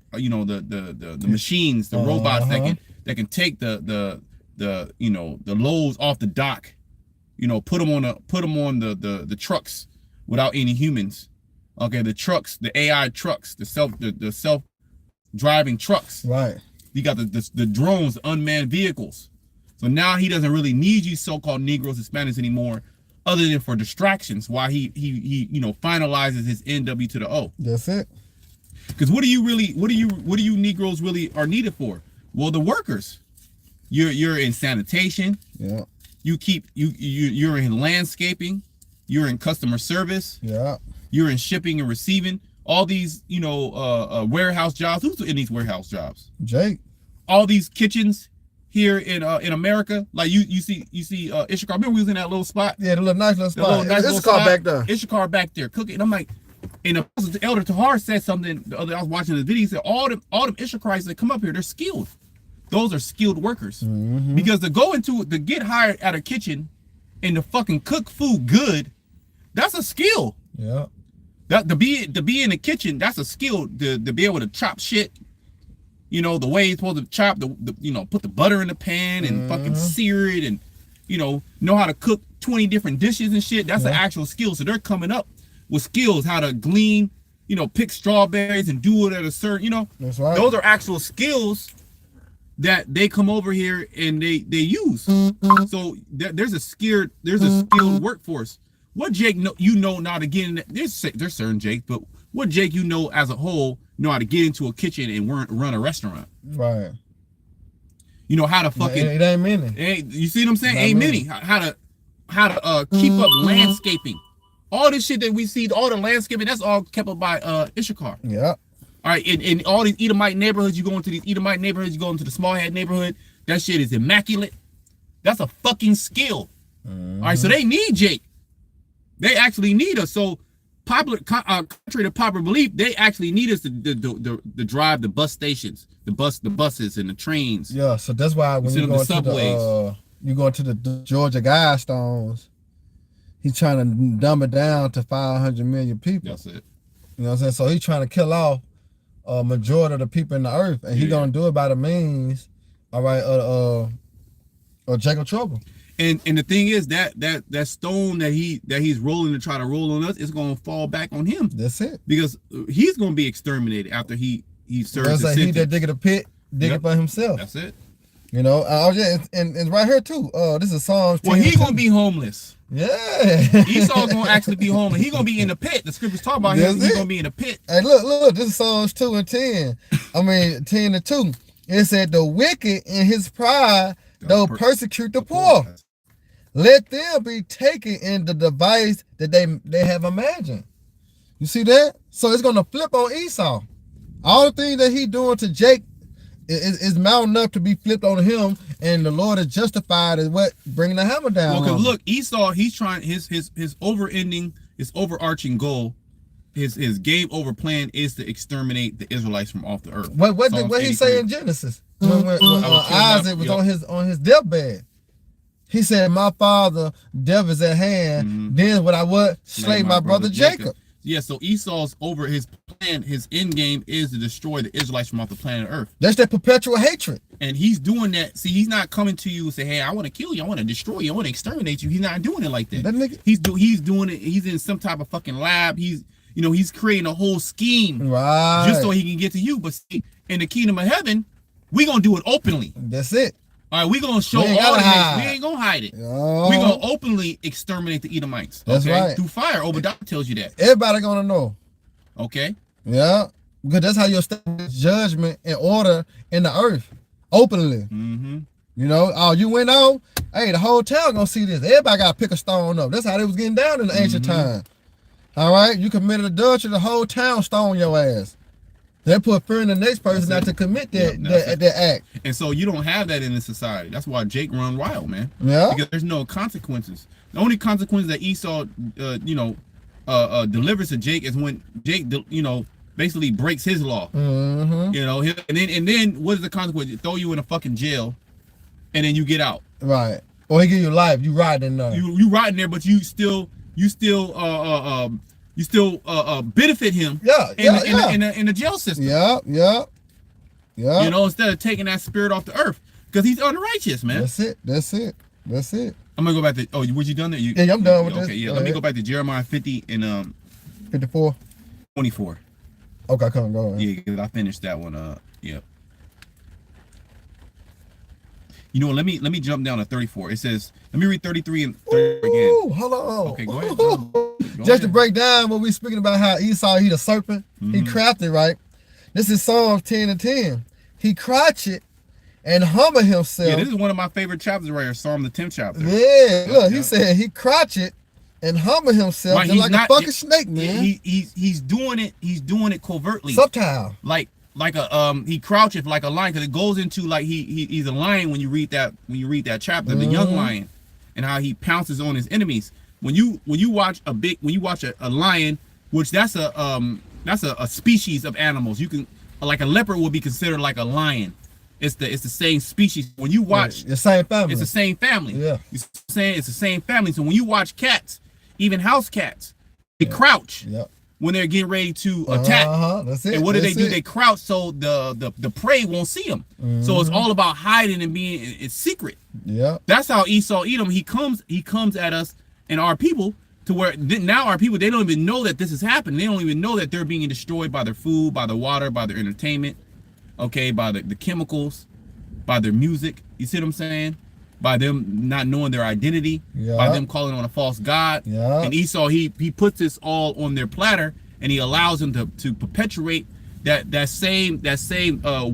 machines, the robots that can take the loads off the dock. You know, put them on the trucks without any humans. Okay, the trucks, the AI trucks, the self driving trucks. Right. You got the drones, the unmanned vehicles. So now he doesn't really need you so-called Negroes, Hispanics anymore, other than for distractions. While he finalizes his NW to the O. That's it. Because what do you Negroes really are needed for? Well, the workers. You're in sanitation. Yeah. You're in landscaping. You're in customer service. Yeah. You're in shipping and receiving. All these, warehouse jobs. Who's in these warehouse jobs? Jake. All these kitchens here in America. Like you see Issachar. Remember we was in that little spot? Yeah, the little nice little spot. Issachar back there. Issachar back there cooking. And I'm like, and the Elder Tahar said something the other. I was watching the video. He said all them Issacharites that come up here, they're skilled. Those are skilled workers. Because to get hired at a kitchen and to fucking cook food good, that's a skill. Yeah. That to be in the kitchen, that's a skill to be able to chop shit. You know, the way it's supposed to chop, put the butter in the pan and fucking sear it and, know how to cook 20 different dishes and shit. That's an actual skill. So they're coming up with skills, how to glean, pick strawberries and do it at a certain, That's right. Those are actual skills that they come over here and they use. So there's a skilled workforce. What Jake know how to get in? There's certain Jake, but what Jake as a whole know how to get into a kitchen and run a restaurant. Right. You know how to fucking. It ain't many. You see what I'm saying? Ain't many. How to keep up landscaping. All this shit that we see, all the landscaping, that's all kept up by Issachar. Yeah. All right, in all these Edomite neighborhoods, you go into the Smallhead neighborhood, that shit is immaculate. That's a fucking skill. All right, so they need Jake. They actually need us. So, contrary to popular belief, they actually need us to drive the bus stations, the buses and the trains. Yeah, so that's why when you go to the Georgia Guidestones, he's trying to dumb it down to 500 million people. That's it. You know what I'm saying? So he's trying to kill off a majority of the people in the earth, and he's gonna do it by the means, all right, of Jacob Trouble. And the thing is that stone that he's rolling to try to roll on us is gonna fall back on him. That's it. Because he's gonna be exterminated after he serves his sentence. He that digging a pit, digging by himself. That's it. And right here too. This is Psalms. Well, he's gonna be homeless. Yeah. Esau's gonna actually be homeless. He's gonna be in the pit. The scriptures talk about him. He's gonna be in the pit. Hey, look. This is Psalms 2 and 10. 10 and 2. It said, "The wicked in his pride, they'll persecute the poor, let them be taken in the device that they have imagined. You see that? So it's gonna flip on Esau. All the things that he doing to Jake is mounting up to be flipped on him, and the Lord is justified as what bringing the hammer down. Well, because look, Esau, he's trying his overarching goal, his game over plan is to exterminate the Israelites from off the earth. What he say in Genesis when Isaac was on his deathbed? He said, "My father, death is at hand. Then would I slay my brother Jacob?" Yeah, so Esau's his plan, his end game is to destroy the Israelites from off the planet Earth. That's that perpetual hatred. And he's doing that. See, he's not coming to you and say, "Hey, I want to kill you, I want to destroy you, I want to exterminate you." He's not doing it like that. He's doing it. He's in some type of fucking lab. He's creating a whole scheme, right, just so he can get to you. But see, in the kingdom of heaven, we gonna do it openly. That's it. All right, we gonna show all the nations. We ain't gonna hide it. Oh. We gonna openly exterminate the Edomites. That's right. Through fire. Obadiah tells you that. Everybody gonna know. Okay. Yeah, because that's how you establish judgment and order in the earth openly. You know, you went on. Hey, the whole town gonna see this. Everybody gotta pick a stone up. That's how they was getting down in the ancient time. All right, you committed adultery, the whole town stone your ass. They put fear in the next person not to commit that act. And so you don't have that in this society. That's why Jake run wild, man. Yeah. Because there's no consequences. The only consequences that Esau, delivers to Jake is when Jake, basically breaks his law. And then what is the consequence? They throw you in a fucking jail, and then you get out. Right. Or he give you life. You riding there. You riding there, but you still benefit him. In the jail system. Yeah. Instead of taking that spirit off the earth, because he's unrighteous, man. That's it. I'm gonna go back to. Oh, was you done there? Yeah, I'm done with this. Okay, yeah. Let me go back to Jeremiah 50 and 54. 24. Okay, come on, go on. Yeah, because I finished that one. Yeah. You know what? Let me jump down to 34. It says, let me read 33 and 34 again. Hold on. Okay, go ahead. Go Just to break down what we're speaking about, how Esau, he the serpent. He crafted, right? This is Psalms 10 and 10. He crouched and humbled himself. Yeah, this is one of my favorite chapters right here, Psalm the 10th chapter. Yeah, look, he said he crouched and humbled himself right, like a fucking snake, man. He's doing it covertly. Subtle. Like he crouches like a lion, because it goes into like he's a lion when you read that chapter, the young lion, and how he pounces on his enemies. When you watch a lion, which that's a species of animals. You can, like, a leopard would be considered like a lion. It's the same species. When you watch the same family, it's the same family. Yeah, you're saying it's the same family. So when you watch cats, even house cats, they crouch when they're getting ready to attack. That's it. And what do they do? They crouch so the prey won't see them. So it's all about hiding and being it's secret. Yeah, that's how Esau Edom. He comes at us and our people, to where now our people, they don't even know that this is happening. They don't even know that they're being destroyed by their food, by the water, by their entertainment, okay, by the chemicals, by their music. You see what I'm saying? By them not knowing their identity, by them calling on a false god. And Esau, he puts this all on their platter, and he allows them to perpetuate that same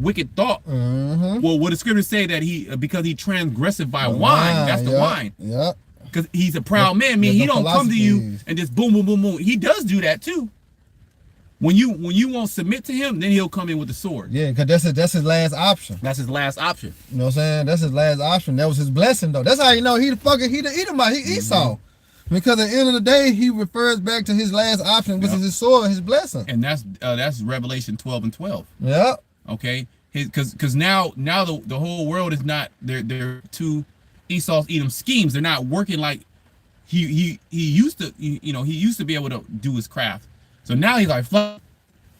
wicked thought. Well, what the scriptures say that because he transgressed by wine. That's the wine. Yeah. Because he's a proud man. I mean, he don't come to you and just boom, boom, boom, boom. He does do that too. When you won't submit to him, then he'll come in with the sword. Yeah, because that's his last option. That's his last option. You know what I'm saying? That's his last option. That was his blessing, though. That's how you know he the Edomite. He Esau. Because at the end of the day, he refers back to his last option, which is his sword, his blessing. And that's Revelation 12 and 12. Yeah. Okay. Because now the whole world is not they're two Esau's Edom schemes. They're not working like he used to. He used to be able to do his craft. So now he's like, fuck.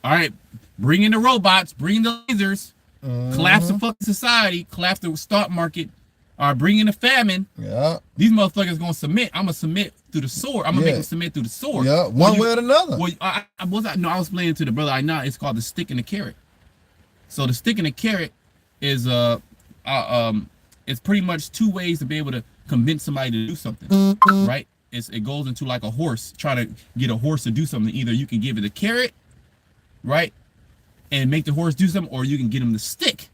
All right, bring in the robots, bring in the lasers, collapse the fucking society, collapse the stock market, or bring in the famine. Yeah. These motherfuckers gonna submit. I'm gonna submit through the sword. I'm gonna make them submit through the sword. Yeah, one way or another. Well, I was explaining to the brother I know. It's called the stick and the carrot. So the stick and the carrot is it's pretty much two ways to be able to convince somebody to do something, right? It goes into like a horse, trying to get a horse to do something. Either you can give it a carrot, right, and make the horse do something, or you can get him the stick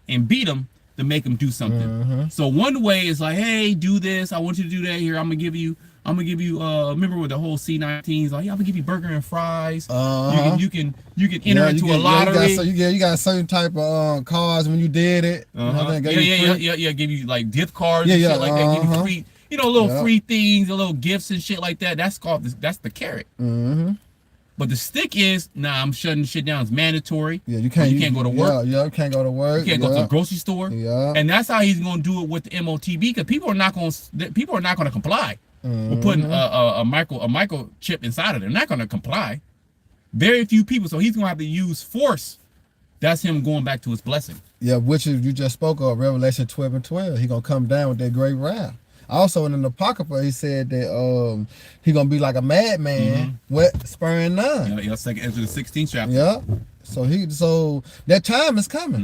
and beat him to make him do something. Mm-hmm. So one way is like, hey, do this. I want you to do that. Here, I'm gonna give you. Remember with the whole C19s, like, yeah, I'm gonna give you burger and fries. You can enter into a lottery. You got certain type of cards when you did it. Yeah. Give you like gift cards and shit like that. Give you free, little free things, little gifts and shit like that. That's the carrot. Mm-hmm. But the stick is, I'm shutting shit down. It's mandatory. Yeah, you can't go to work. Yeah, you can't go to work. You can't go to the grocery store. Yeah. And that's how he's gonna do it with the MOTB, because people are not gonna comply. We're putting a microchip inside of them. They're not gonna comply. Very few people. So he's gonna have to use force. That's him going back to his blessing. Yeah, which is, you just spoke of Revelation 12:12. He gonna come down with that great wrath. Also in the Apocrypha, he said that he gonna be like a madman, sparing none. Yeah, second into the 16th chapter. Yeah. So that time is coming.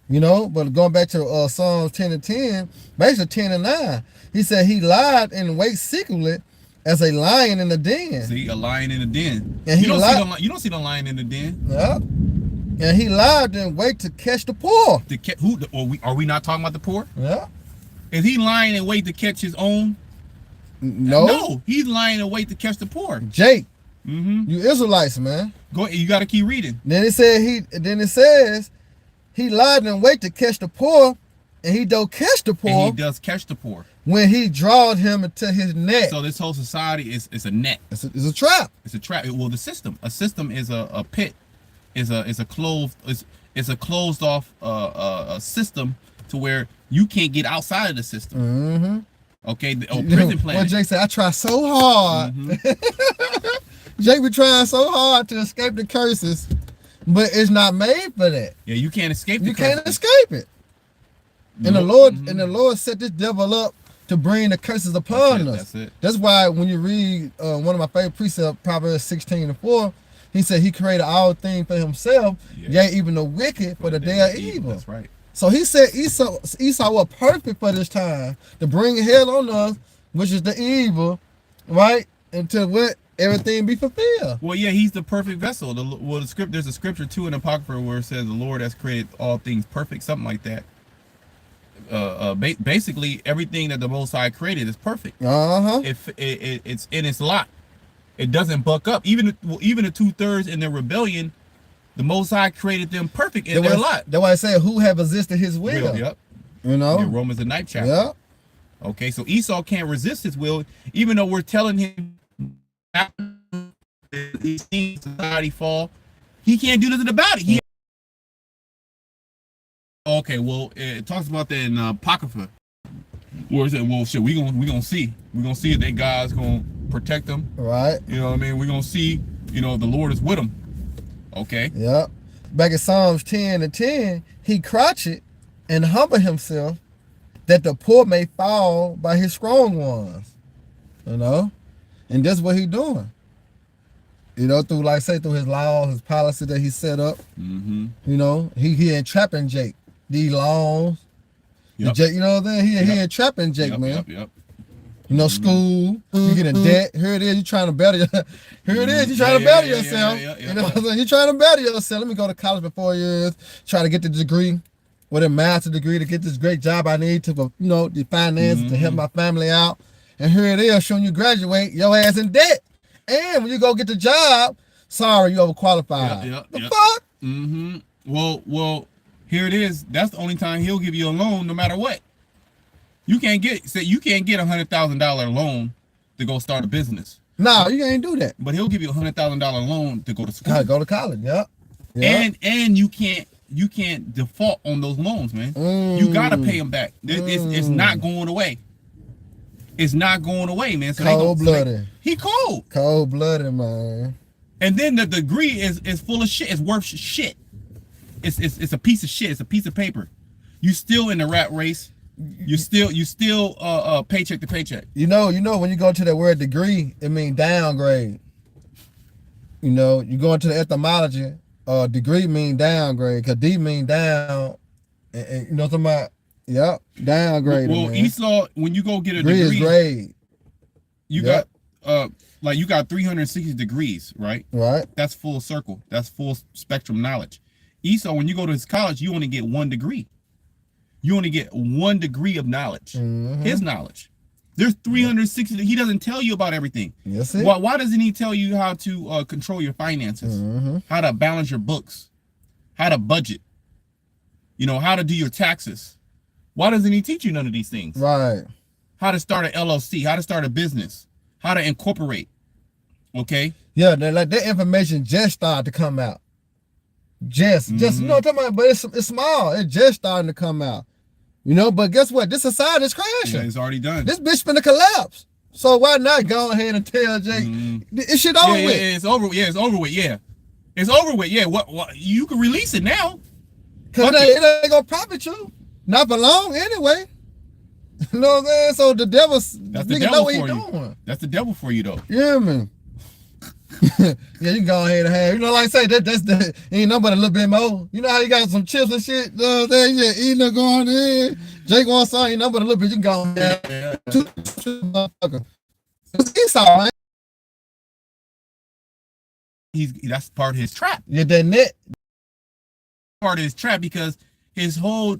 Mm-hmm. But going back to Psalms 10:10, basically 10:9, he said he lied and wait secretly as a lion in the den. See, a lion in the den. And you don't see the lion in the den. Yeah. And he lied and wait to catch the poor. Are we not talking about the poor? Yeah. Is he lying and wait to catch his own? No, he's lying and wait to catch the poor. Jake, mm-hmm. You Israelites, man. Go. You got to keep reading. Then it says he lied and wait to catch the poor, and he do catch the poor. And he does catch the poor when he drawed him into his net. So this whole society is a net. It's a trap. It's a trap. Well, the system. A system is a pit. Is a closed off a system to where you can't get outside of the system. Mm-hmm. Okay, prison planet. Well, Jake said, I try so hard. Mm-hmm. Jake be trying so hard to escape the curses, but it's not made for that. Yeah, you can't escape the curses. Can't escape it. And the Lord set this devil up to bring the curses upon us. That's it. That's why when you read one of my favorite precepts, Proverbs 16:4, he said he created all things for himself, yea, even the wicked for the day of evil. That's right. So he said Esau was perfect for this time to bring hell on us, which is the evil, right? Until everything be fulfilled. Well, yeah, he's the perfect vessel. There's a scripture too in the Apocrypha where it says the Lord has created all things perfect, something like that. Basically, everything that the Most High created is perfect. It's in its lot. It doesn't buck up. Even the 2/3 in their rebellion, the Most High created them perfect in their lot. That's why I say, who have resisted his will? Yep. In Romans the 9th chapter. Yep. Okay, so Esau can't resist his will, even though we're telling him he's seen society fall. He can't do nothing about it. Okay, well, it talks about that in Apocrypha. Where is it? Well, shit, we gonna see. We're gonna see if that God's gonna protect them. Right. You know what I mean? We're gonna see, the Lord is with them. Okay. Yep. Back in Psalms 10:10, he crouched and humbled himself that the poor may fall by his strong ones. And that's what he doing. Through his laws, his policy that he set up. Mm-hmm. He entrapping Jake. These laws. Yep. Jake, you know what I'm saying? He entrapping Jake, man. Yep. School, you get in debt. Here it is, you trying to better yourself. yourself. You know what I'm saying? You trying to better yourself. Let me go to college for 4 years, try to get the degree, with a master's degree to get this great job I need to, the finances to help my family out. And here it is, showing you graduate, your ass in debt. And when you go get the job, sorry, you overqualified. The fuck? Mm-hmm. Well, here it is. That's the only time he'll give you a loan, no matter what. You can't get $100,000 loan to go start a business. No, you can't do that. But he'll give you $100,000 loan to go to school. Go to college, yeah. And you can't default on those loans, man. You gotta pay them back. It's not going away. It's not going away, man. So cold-blooded. He cold. Cold-blooded, man. And then the degree is full of shit. It's worth shit. It's a piece of shit. It's a piece of paper. You still in the rat race. You still paycheck to paycheck. When you go to that word degree, it means downgrade. You go into the etymology, degree mean downgrade, because D mean down, and you know what I'm talking about? Yep, downgrade. Well, man. Esau, when you go get a degree is grade. You got you got 360 degrees, right? Right. That's full circle. That's full spectrum knowledge. Esau, when you go to his college, you only get 1 degree. you only get 1 degree of knowledge. His knowledge. There's 360. He doesn't tell you about everything. Yes, why doesn't he tell you how to control your finances, how to balance your books, how to budget, you know, how to do your taxes? Why doesn't he teach you none of these things? Right. How to start an LLC, how to start a business, how to incorporate. Okay. Yeah, like that information just started to come out. Just you know what I'm talking about? But it's small. It just starting to come out. You know, but guess what? This society is crashing. Yeah, it's already done. This bitch finna collapse. So why not go ahead and tell Jake this shit over with? Yeah, it's over. Yeah, it's over with. Yeah, it's over with. Yeah, what you can release it now. Cause it ain't gonna profit you. Not for long anyway. You know what I'm saying? So the devil's that's the nigga devil know what for he you. doing. That's the devil for you though. Yeah, man. Yeah, you can go ahead and have, you know, like I say, that's the ain't nothing but a little bit more. You know how you got some chips and shit, you know what I'm saying? Yeah, eating or going in. Jake wants something, ain't nothing but a little bit. You can go ahead and have two motherfuckers. It's Esau, man. That's part of his trap. Yeah, that net. Part of his trap because his whole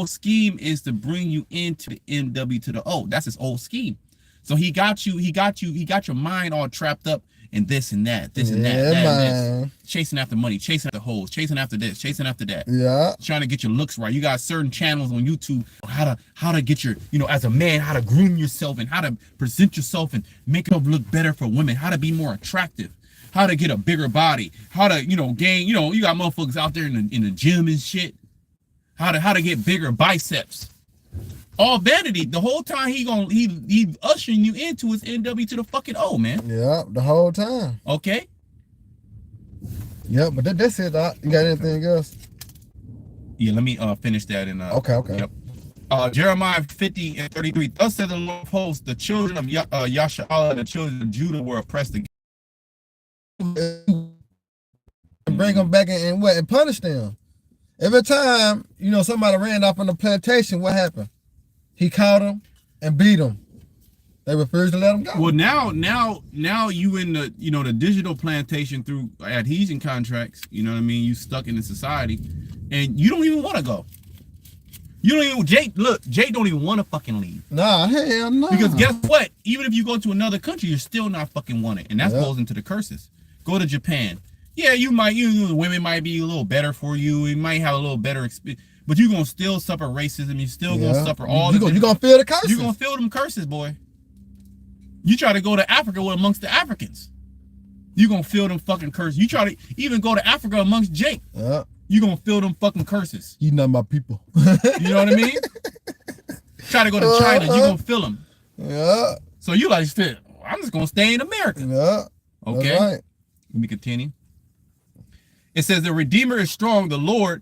scheme is to bring you into the MW to the O. That's his whole scheme. So he got your mind all trapped up in this and that, and this. Chasing after money, chasing after hoes, chasing after this, chasing after that. Yeah. Trying to get your looks right. You got certain channels on YouTube how to get your, you know, as a man, how to groom yourself and how to present yourself and make yourself look better for women, how to be more attractive, how to get a bigger body, how to, you know, gain, you know, you got motherfuckers out there in the gym and shit. How to get bigger biceps. All vanity. The whole time he ushering you into his NW to the fucking O, man. Yeah, the whole time. Okay. Yeah, but that's it, Doc. You got anything else? Yeah, let me finish that and Okay. Yep. Jeremiah 50:33. Thus said the Lord of hosts, the children of Yasha'Allah and the children of Judah were oppressed again. And bring them back and punish them. Every time, you know, somebody ran off on the plantation, what happened? He caught them and beat them. They refused to let them go. Well, now you in the, you know, the digital plantation through adhesion contracts. You know what I mean? You stuck in the society, and you don't even want to go. You don't even Jake don't even want to fucking leave. Nah, hell no. Because guess what? Even if you go to another country, you're still not fucking wanted, and that goes into the curses. Go to Japan. Yeah, women might be a little better for you. You might have a little better experience, but you're gonna still suffer racism. You're still gonna suffer all. You're gonna feel the curses. You're gonna feel them curses, boy. You try to go to Africa amongst the Africans, you're gonna feel them fucking curses. You try to even go to Africa amongst Jake, you're gonna feel them fucking curses. You not my people. You know what I mean? Try to go to China, you're gonna feel them. Yeah. So you like, I'm just gonna stay in America. Yeah. Okay. That's right. Let me continue. It says the Redeemer is strong. The Lord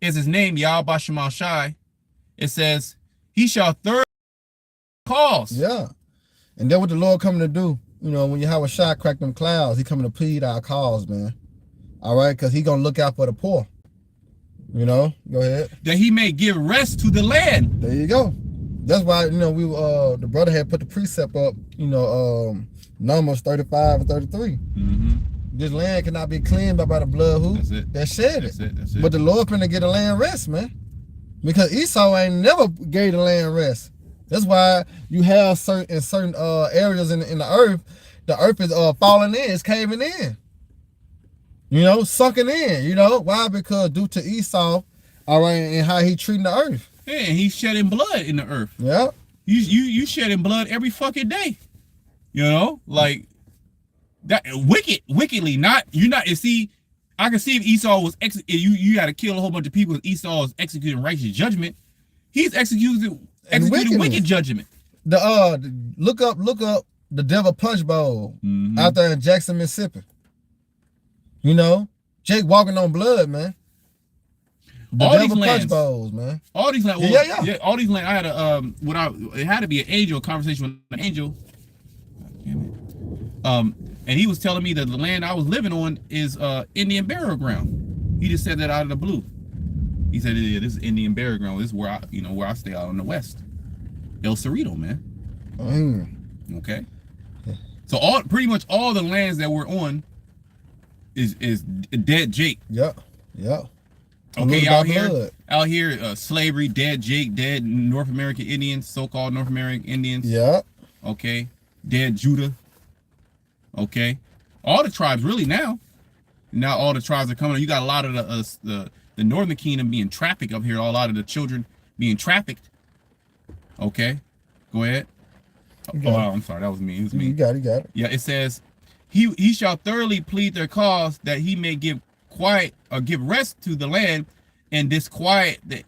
is his name, Yahweh Shema Shai. It says he shall thoroughly cause. Yeah. And that's what the Lord coming to do. You know, when you have a shot crack them clouds, he coming to plead our cause, man. All right, because he gonna look out for the poor. You know, go ahead. That he may give rest to the land. There you go. That's why, you know, we the brother had put the precept up, you know, Numbers 35 and 33. This land cannot be cleansed by the blood who? That's it. That shed it. That's it. But the Lord finna get a land rest, man. Because Esau ain't never gave the land rest. That's why you have certain areas in the earth is falling in, it's caving in. You know, sunken in. You know why? Because due to Esau, all right, and how he treating the earth. Yeah, and he's shedding blood in the earth. Yeah. You shedding blood every fucking day. You know, like that wickedly. You see, I can see if Esau was you got to kill a whole bunch of people. If Esau is executing righteous judgment, he's executing wicked judgment. Look up the Devil Punch Bowl out there in Jackson, Mississippi. You know, Jake walking on blood, man. The Devil Punch Bowls, man. All these lands. Well, yeah. All these lands. I had it had to be an angel conversation with an angel. And he was telling me that the land I was living on is Indian burial ground. He just said that out of the blue. He said, "Yeah, this is Indian burial ground. This is where I stay out in the west, El Cerrito, man." Okay. So pretty much all the lands that we're on is dead Jake. Yeah. Okay, Polluted by blood. out here, slavery, dead Jake, dead North American Indians, so-called North American Indians. Yeah. Okay, dead Judah. Okay, all the tribes really now. Now all the tribes are coming. You got a lot of the Northern Kingdom being trafficked up here. A lot of the children being trafficked. Okay, go ahead. Oh, I'm sorry, that was me. It was me. You got it. Yeah, it says, he shall thoroughly plead their cause, that he may give quiet or give rest to the land, and disquiet the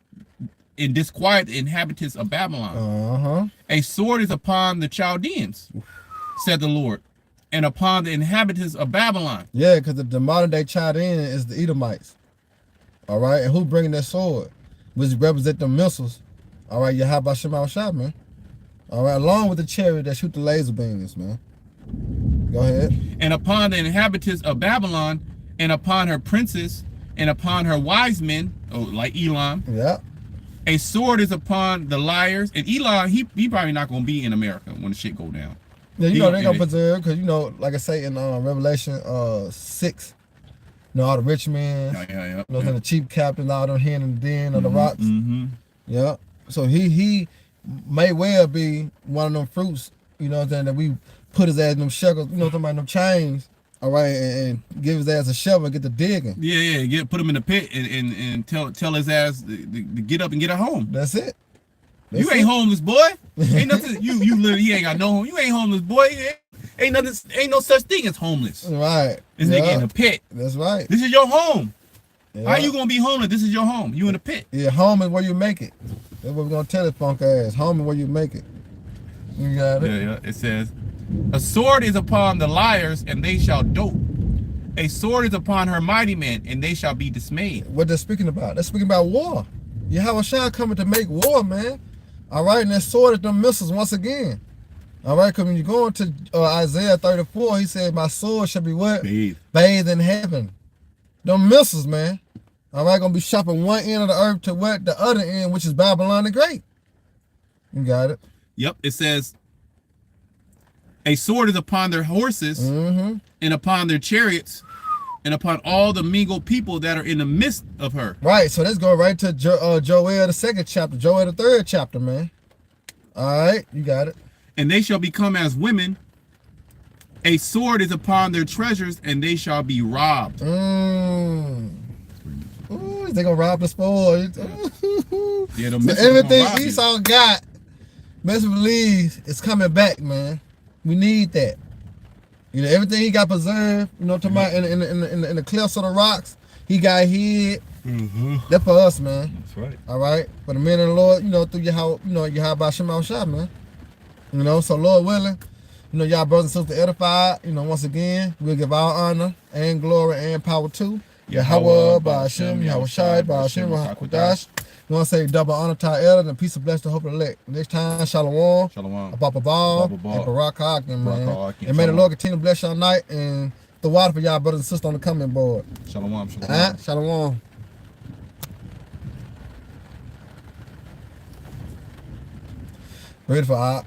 inhabitants of Babylon. A sword is upon the Chaldeans, said the Lord, and upon the inhabitants of Babylon. Yeah, because the modern day Chaldean is the Edomites. All right, and who bringing that sword, which represent the missiles? All right, Yahweh Shema Shah, man. All right, along with the chariot that shoot the laser beams, man. Go ahead. And upon the inhabitants of Babylon, and upon her princes, and upon her wise men, like Elam. Yeah. A sword is upon the liars. And Elam, he probably not gonna be in America when the shit go down. Yeah, you know they're gonna preserve, because you know, like I say in Revelation 6, you know, all the rich men, you know, the chief captains, all them hen in the den of the rocks. Yeah. So he may well be one of them fruits, you know what I'm saying, that we put his ass in them shekels, you know, talking about them chains, all right, and give his ass a shovel and get to digging. Yeah, put him in the pit and tell his ass to get up and get a home. That's it. You ain't homeless, boy. Ain't nothing. You literally, you ain't got no home. You ain't homeless, boy. Ain't nothing. Ain't no such thing as homeless. Right. This nigga in the pit. That's right. This is your home. Yeah. How you gonna be homeless? This is your home. You in the pit. Yeah, home is where you make it. That's what we're gonna tell this punk ass. Home is where you make it. You got it? Yeah. It says, a sword is upon the liars, and they shall dote. A sword is upon her mighty men, and they shall be dismayed. What they're speaking about? They're speaking about war. Yahweh Shah coming to make war, man. All right, and that sword is them missiles once again. All right, because when you go into Isaiah 34, he said, my sword shall be what? Bathed in heaven. Them missiles, man. All right, gonna be shot from one end of the earth to what? The other end, which is Babylon the Great. You got it? Yep, it says, a sword is upon their horses, and upon their chariots, and upon all the mingled people that are in the midst of her. Right, so let's go right to Joel the 2nd chapter, Joel the 3rd chapter, man. All right, you got it. And they shall become as women. A sword is upon their treasures, and they shall be robbed. Ooh, they gonna rob the spoil. Yeah, so everything Esau got, best believe it's coming back, man. We need that. You know, everything he got preserved, you know, talking about in the cliffs of the rocks, he got hid. That's for us, man. That's right. All right, for the men of the Lord, you know, through Yahweh Shema Shah, man. You know, so Lord willing, you know, y'all brothers and sisters edified. You know, once again, we'll give all honor and glory and power to Yahweh, Ba'ashem, Yahweh Shai, Ba'ashem, Rahakudash. We want to say double honor to our elders and peace and blessing to hope and elect. Next time, Shalom, Abba Ball, and Barak Hakim, man. And may the Lord continue to bless y'all night and the water for y'all brothers and sisters on the coming board. Shalom. Shalom. Ready for